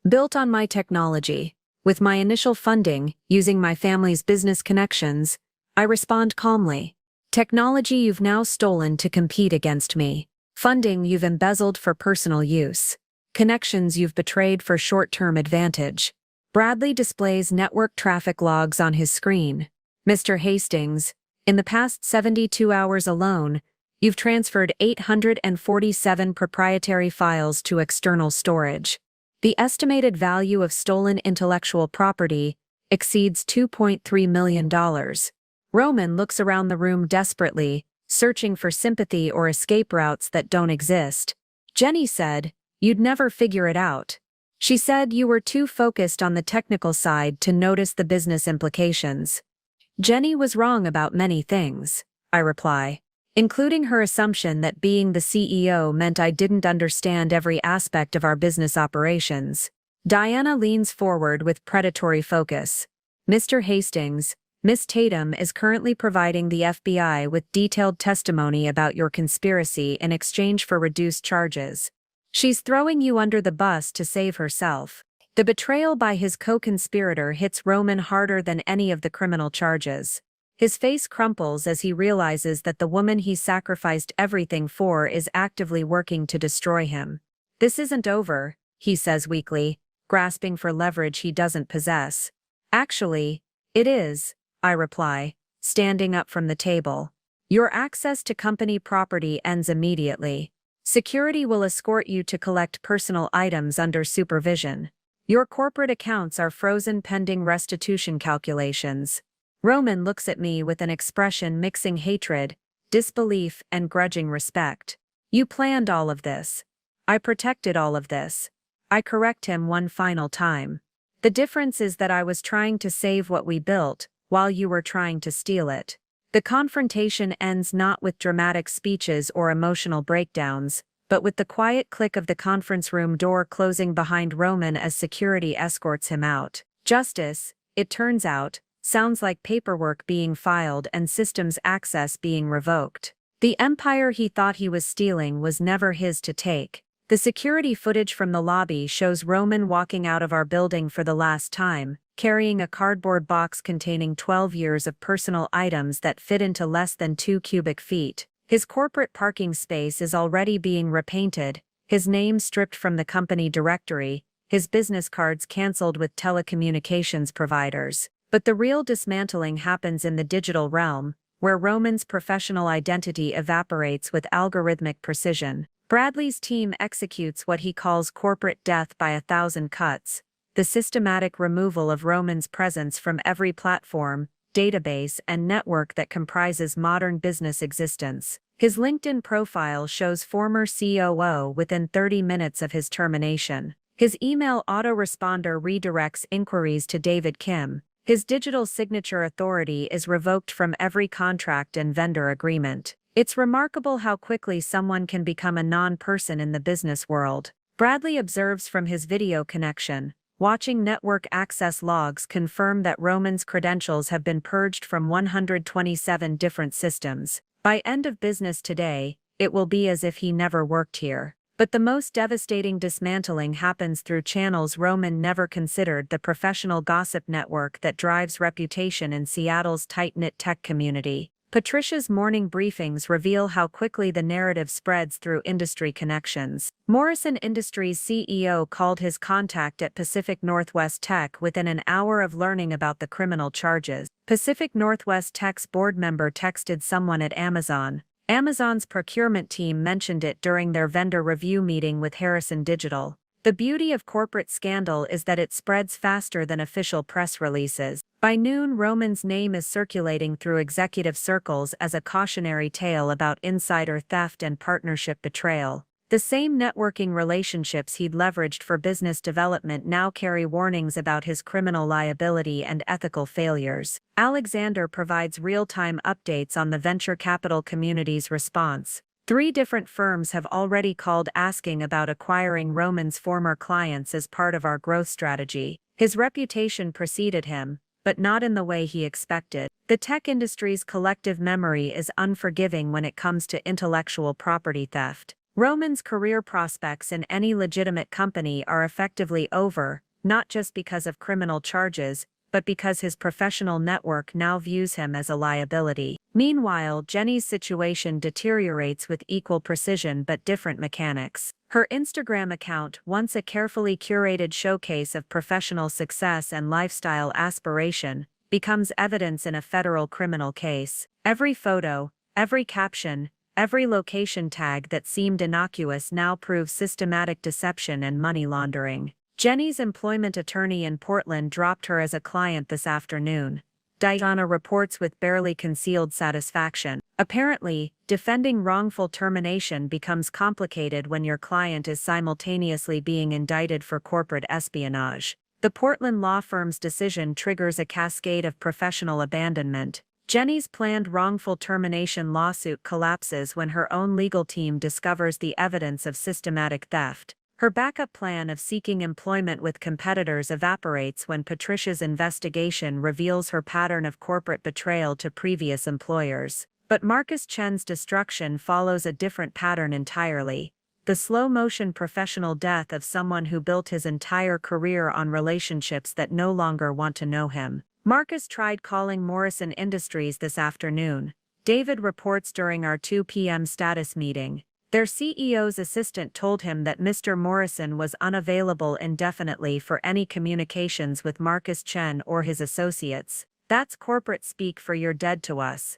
Built on my technology. With my initial funding, using my family's business connections, I respond calmly. Technology you've now stolen to compete against me. Funding you've embezzled for personal use. Connections you've betrayed for short-term advantage. Bradley displays network traffic logs on his screen. Mr. Hastings, In the past 72 hours alone, you've transferred 847 proprietary files to external storage. The estimated value of stolen intellectual property exceeds $2.3 million. Roman looks around the room desperately, searching for sympathy or escape routes that don't exist. Jenny said, "You'd never figure it out." She said you were too focused on the technical side to notice the business implications. Jenny was wrong about many things, I reply, including her assumption that being the CEO meant I didn't understand every aspect of our business operations. Diana leans forward with predatory focus. "Mr. Hastings, Miss Tatum is currently providing the FBI with detailed testimony about your conspiracy in exchange for reduced charges. She's throwing you under the bus to save herself." The betrayal by his co-conspirator hits Roman harder than any of the criminal charges. His face crumples as he realizes that the woman he sacrificed everything for is actively working to destroy him. "This isn't over," he says weakly, grasping for leverage he doesn't possess. "Actually, it is," I reply, standing up from the table. "Your access to company property ends immediately. Security will escort you to collect personal items under supervision. Your corporate accounts are frozen pending restitution calculations." Roman looks at me with an expression mixing hatred, disbelief, and grudging respect. "You planned all of this. I protected all of this." I correct him one final time. "The difference is that I was trying to save what we built, while you were trying to steal it." The confrontation ends not with dramatic speeches or emotional breakdowns, but with the quiet click of the conference room door closing behind Roman as security escorts him out. Justice, it turns out, sounds like paperwork being filed and systems access being revoked. The empire he thought he was stealing was never his to take. The security footage from the lobby shows Roman walking out of our building for the last time, carrying a cardboard box containing 12 years of personal items that fit into less than 2 cubic feet. His corporate parking space is already being repainted, his name stripped from the company directory, his business cards cancelled with telecommunications providers. But the real dismantling happens in the digital realm, where Roman's professional identity evaporates with algorithmic precision. Bradley's team executes what he calls corporate death by 1,000 cuts, the systematic removal of Roman's presence from every platform, database, and network that comprises modern business existence. His LinkedIn profile shows former COO within 30 minutes of his termination. His email autoresponder redirects inquiries to David Kim. His digital signature authority is revoked from every contract and vendor agreement. It's remarkable how quickly someone can become a non-person in the business world. Bradley observes from his video connection. Watching network access logs confirm that Roman's credentials have been purged from 127 different systems. By end of business today, it will be as if he never worked here. But the most devastating dismantling happens through channels Roman never considered: the professional gossip network that drives reputation in Seattle's tight-knit tech community. Patricia's morning briefings reveal how quickly the narrative spreads through industry connections. Morrison Industries CEO called his contact at Pacific Northwest Tech within an hour of learning about the criminal charges. Pacific Northwest Tech's board member texted someone at Amazon. Amazon's procurement team mentioned it during their vendor review meeting with Harrison Digital. The beauty of corporate scandal is that it spreads faster than official press releases. By noon, Roman's name is circulating through executive circles as a cautionary tale about insider theft and partnership betrayal. The same networking relationships he'd leveraged for business development now carry warnings about his criminal liability and ethical failures. Alexander provides real-time updates on the venture capital community's response. 3 different firms have already called asking about acquiring Roman's former clients as part of our growth strategy. His reputation preceded him, but not in the way he expected. The tech industry's collective memory is unforgiving when it comes to intellectual property theft. Roman's career prospects in any legitimate company are effectively over, not just because of criminal charges, but because his professional network now views him as a liability. Meanwhile, Jenny's situation deteriorates with equal precision but different mechanics. Her Instagram account, once a carefully curated showcase of professional success and lifestyle aspiration, becomes evidence in a federal criminal case. Every photo, every caption, every location tag that seemed innocuous now proves systematic deception and money laundering. Jenny's employment attorney in Portland dropped her as a client this afternoon. Diana reports with barely concealed satisfaction. Apparently, defending wrongful termination becomes complicated when your client is simultaneously being indicted for corporate espionage. The Portland law firm's decision triggers a cascade of professional abandonment. Jenny's planned wrongful termination lawsuit collapses when her own legal team discovers the evidence of systematic theft. Her backup plan of seeking employment with competitors evaporates when Patricia's investigation reveals her pattern of corporate betrayal to previous employers. But Marcus Chen's destruction follows a different pattern entirely. The slow-motion professional death of someone who built his entire career on relationships that no longer want to know him. Marcus tried calling Morrison Industries this afternoon. David reports during our 2 p.m. status meeting. Their CEO's assistant told him that Mr. Morrison was unavailable indefinitely for any communications with Marcus Chen or his associates. That's corporate speak for "you're dead to us."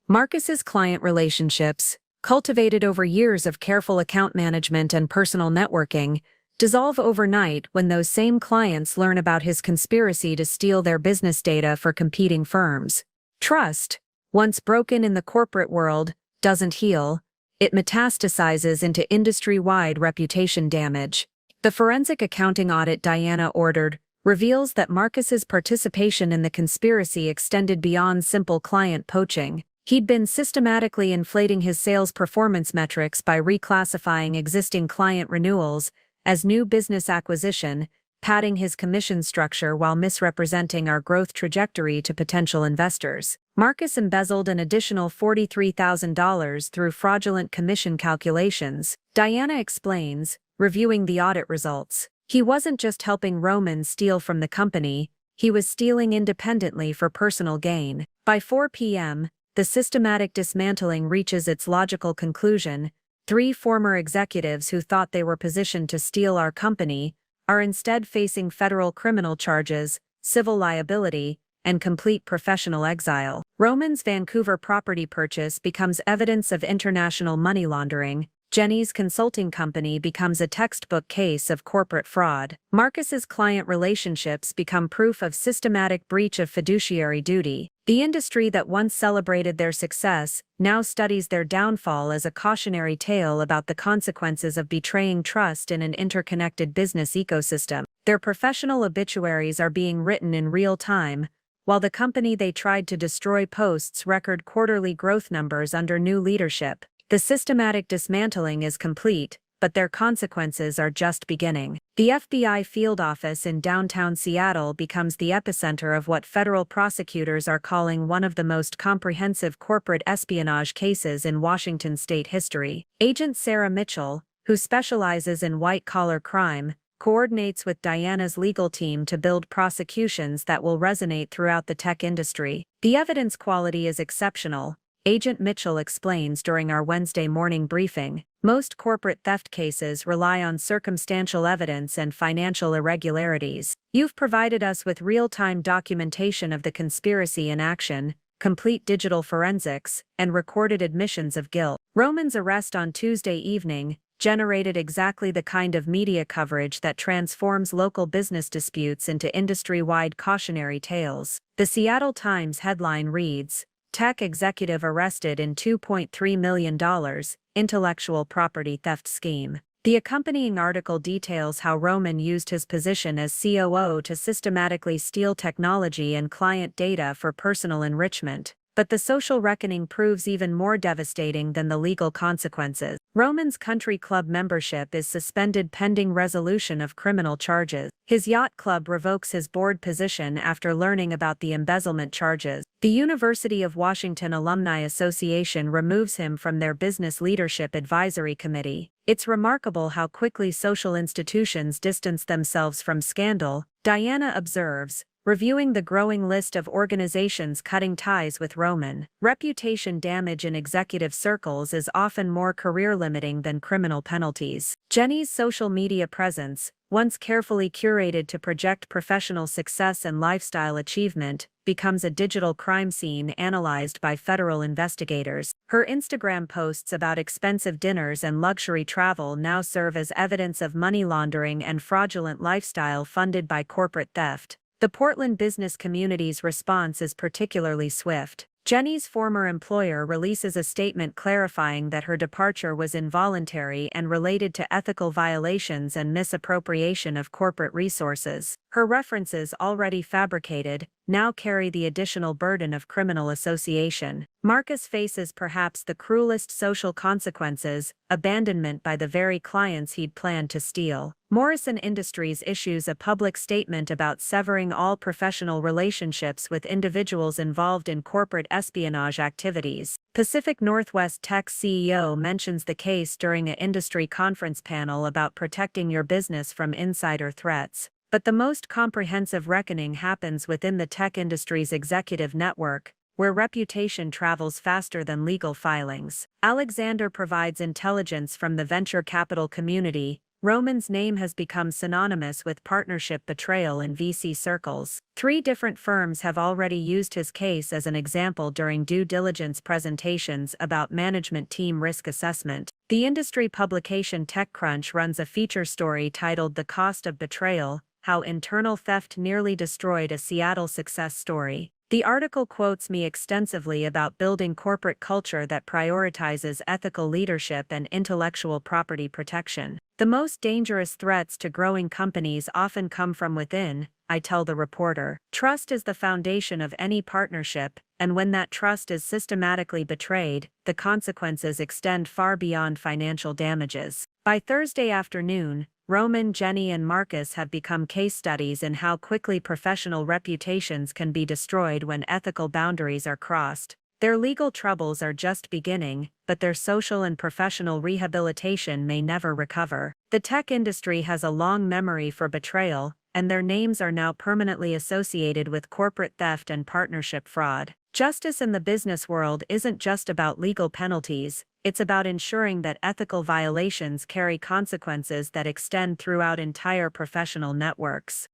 Marcus's client relationships, cultivated over years of careful account management and personal networking, dissolve overnight when those same clients learn about his conspiracy to steal their business data for competing firms. Trust, once broken in the corporate world, doesn't heal. It metastasizes into industry-wide reputation damage. The forensic accounting audit Diana ordered reveals that Marcus's participation in the conspiracy extended beyond simple client poaching. He'd been systematically inflating his sales performance metrics by reclassifying existing client renewals as new business acquisition, padding his commission structure while misrepresenting our growth trajectory to potential investors. Marcus embezzled an additional $43,000 through fraudulent commission calculations, Diana explains, reviewing the audit results. He wasn't just helping Roman steal from the company, he was stealing independently for personal gain. By 4 p.m., the systematic dismantling reaches its logical conclusion. 3 former executives who thought they were positioned to steal our company are instead facing federal criminal charges, civil liability, and complete professional exile. Roman's Vancouver property purchase becomes evidence of international money laundering. Jenny's consulting company becomes a textbook case of corporate fraud. Marcus's client relationships become proof of systematic breach of fiduciary duty. The industry that once celebrated their success now studies their downfall as a cautionary tale about the consequences of betraying trust in an interconnected business ecosystem. Their professional obituaries are being written in real time, while the company they tried to destroy posts record quarterly growth numbers under new leadership. The systematic dismantling is complete, but their consequences are just beginning. The FBI field office in downtown Seattle becomes the epicenter of what federal prosecutors are calling one of the most comprehensive corporate espionage cases in Washington state history. Agent Sarah Mitchell, who specializes in white-collar crime, coordinates with Diana's legal team to build prosecutions that will resonate throughout the tech industry. The evidence quality is exceptional, Agent Mitchell explains during our Wednesday morning briefing. Most corporate theft cases rely on circumstantial evidence and financial irregularities. You've provided us with real-time documentation of the conspiracy in action, complete digital forensics, and recorded admissions of guilt. Roman's arrest on Tuesday evening generated exactly the kind of media coverage that transforms local business disputes into industry-wide cautionary tales. The Seattle Times headline reads, "Tech executive arrested in $2.3 million intellectual property theft scheme." The accompanying article details how Roman used his position as COO to systematically steal technology and client data for personal enrichment. But the social reckoning proves even more devastating than the legal consequences. Roman's country club membership is suspended pending resolution of criminal charges. His yacht club revokes his board position after learning about the embezzlement charges. The University of Washington Alumni Association removes him from their Business Leadership Advisory Committee. It's remarkable how quickly social institutions distance themselves from scandal, Diana observes, reviewing the growing list of organizations cutting ties with Roman. Reputation damage in executive circles is often more career-limiting than criminal penalties. Jenny's social media presence, once carefully curated to project professional success and lifestyle achievement, becomes a digital crime scene analyzed by federal investigators. Her Instagram posts about expensive dinners and luxury travel now serve as evidence of money laundering and fraudulent lifestyle funded by corporate theft. The Portland business community's response is particularly swift. Jenny's former employer releases a statement clarifying that her departure was involuntary and related to ethical violations and misappropriation of corporate resources. Her references, already fabricated, now carry the additional burden of criminal association. Marcus faces perhaps the cruelest social consequences: abandonment by the very clients he'd planned to steal. Morrison Industries issues a public statement about severing all professional relationships with individuals involved in corporate espionage activities. Pacific Northwest Tech CEO mentions the case during an industry conference panel about protecting your business from insider threats. But the most comprehensive reckoning happens within the tech industry's executive network, where reputation travels faster than legal filings. Alexander provides intelligence from the venture capital community. Roman's name has become synonymous with partnership betrayal in VC circles. 3 different firms have already used his case as an example during due diligence presentations about management team risk assessment. The industry publication TechCrunch runs a feature story titled "The Cost of Betrayal: How Internal Theft Nearly Destroyed a Seattle Success Story." The article quotes me extensively about building corporate culture that prioritizes ethical leadership and intellectual property protection. The most dangerous threats to growing companies often come from within, I tell the reporter. Trust is the foundation of any partnership, and when that trust is systematically betrayed, the consequences extend far beyond financial damages. By Thursday afternoon, Roman, Jenny, and Marcus have become case studies in how quickly professional reputations can be destroyed when ethical boundaries are crossed. Their legal troubles are just beginning, but their social and professional rehabilitation may never recover. The tech industry has a long memory for betrayal, and their names are now permanently associated with corporate theft and partnership fraud. Justice in the business world isn't just about legal penalties, it's about ensuring that ethical violations carry consequences that extend throughout entire professional networks.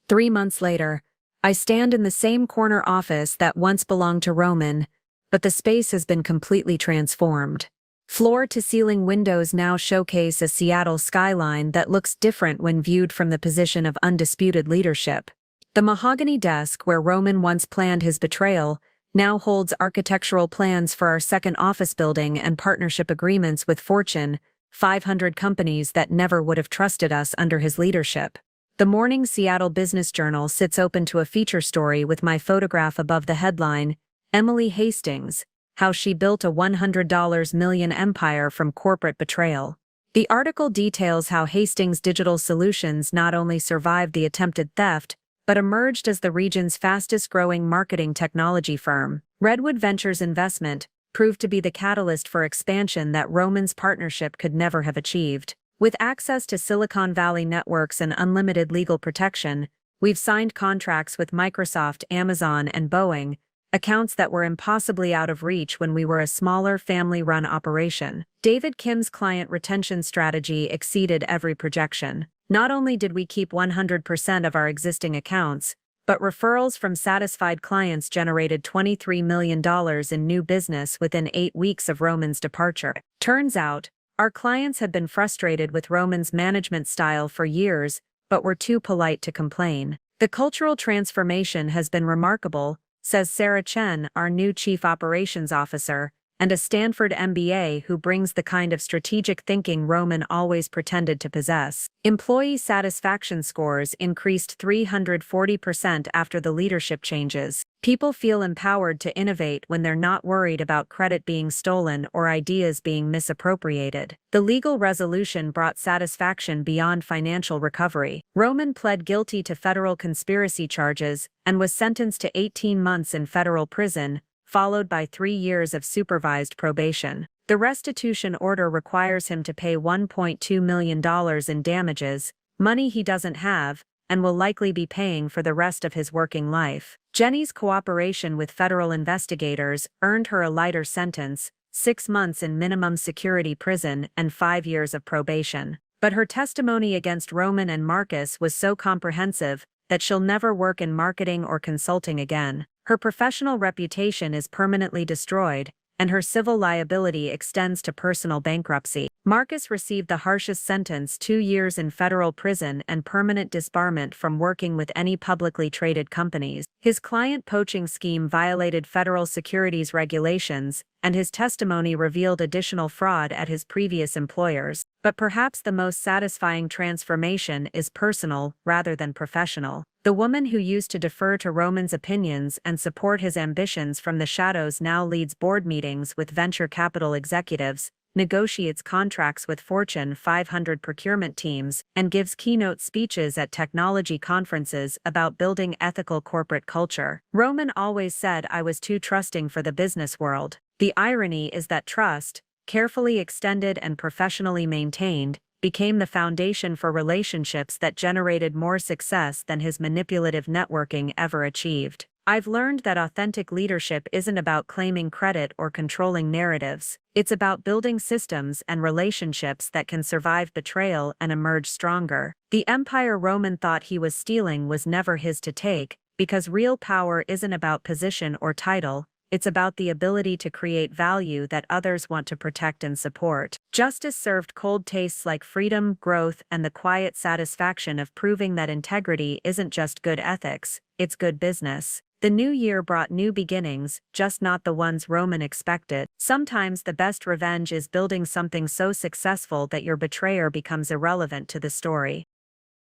3 months later, I stand in the same corner office that once belonged to Roman, but the space has been completely transformed. Floor-to-ceiling windows now showcase a Seattle skyline that looks different when viewed from the position of undisputed leadership. The mahogany desk where Roman once planned his betrayal now holds architectural plans for our second office building and partnership agreements with Fortune 500 companies that never would have trusted us under his leadership. The morning Seattle Business Journal sits open to a feature story with my photograph above the headline, "Emily Hastings: How She Built a $100 Million Empire from Corporate Betrayal." The article details how Hastings Digital Solutions not only survived the attempted theft, but emerged as the region's fastest-growing marketing technology firm. Redwood Ventures' investment proved to be the catalyst for expansion that Roman's partnership could never have achieved. With access to Silicon Valley networks and unlimited legal protection, we've signed contracts with Microsoft, Amazon, and Boeing, accounts that were impossibly out of reach when we were a smaller family-run operation. David Kim's client retention strategy exceeded every projection. Not only did we keep 100% of our existing accounts, but referrals from satisfied clients generated $23 million in new business within 8 weeks of Roman's departure. Turns out, our clients had been frustrated with Roman's management style for years, but were too polite to complain. The cultural transformation has been remarkable, says Sarah Chen, our new Chief Operations Officer, and a Stanford MBA who brings the kind of strategic thinking Roman always pretended to possess. Employee satisfaction scores increased 340% after the leadership changes. People feel empowered to innovate when they're not worried about credit being stolen or ideas being misappropriated. The legal resolution brought satisfaction beyond financial recovery. Roman pled guilty to federal conspiracy charges and was sentenced to 18 months in federal prison, followed by 3 years of supervised probation. The restitution order requires him to pay $1.2 million in damages, money he doesn't have, and will likely be paying for the rest of his working life. Jenny's cooperation with federal investigators earned her a lighter sentence, 6 months in minimum security prison and 5 years of probation. But her testimony against Roman and Marcus was so comprehensive that she'll never work in marketing or consulting again. Her professional reputation is permanently destroyed, and her civil liability extends to personal bankruptcy. Marcus received the harshest sentence: 2 years in federal prison and permanent disbarment from working with any publicly traded companies. His client poaching scheme violated federal securities regulations, and his testimony revealed additional fraud at his previous employers. But perhaps the most satisfying transformation is personal rather than professional. The woman who used to defer to Roman's opinions and support his ambitions from the shadows now leads board meetings with venture capital executives, negotiates contracts with Fortune 500 procurement teams, and gives keynote speeches at technology conferences about building ethical corporate culture. Roman always said I was too trusting for the business world. The irony is that trust, carefully extended and professionally maintained, became the foundation for relationships that generated more success than his manipulative networking ever achieved. I've learned that authentic leadership isn't about claiming credit or controlling narratives. It's about building systems and relationships that can survive betrayal and emerge stronger. The empire Roman thought he was stealing was never his to take, because real power isn't about position or title. It's about the ability to create value that others want to protect and support. Justice served cold tastes like freedom, growth, and the quiet satisfaction of proving that integrity isn't just good ethics, it's good business. The new year brought new beginnings, just not the ones Roman expected. Sometimes the best revenge is building something so successful that your betrayer becomes irrelevant to the story.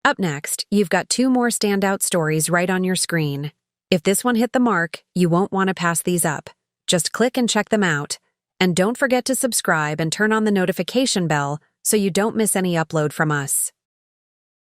Up next, you've got 2 more standout stories right on your screen. If this one hit the mark, you won't want to pass these up. Just click and check them out. And don't forget to subscribe and turn on the notification bell so you don't miss any upload from us.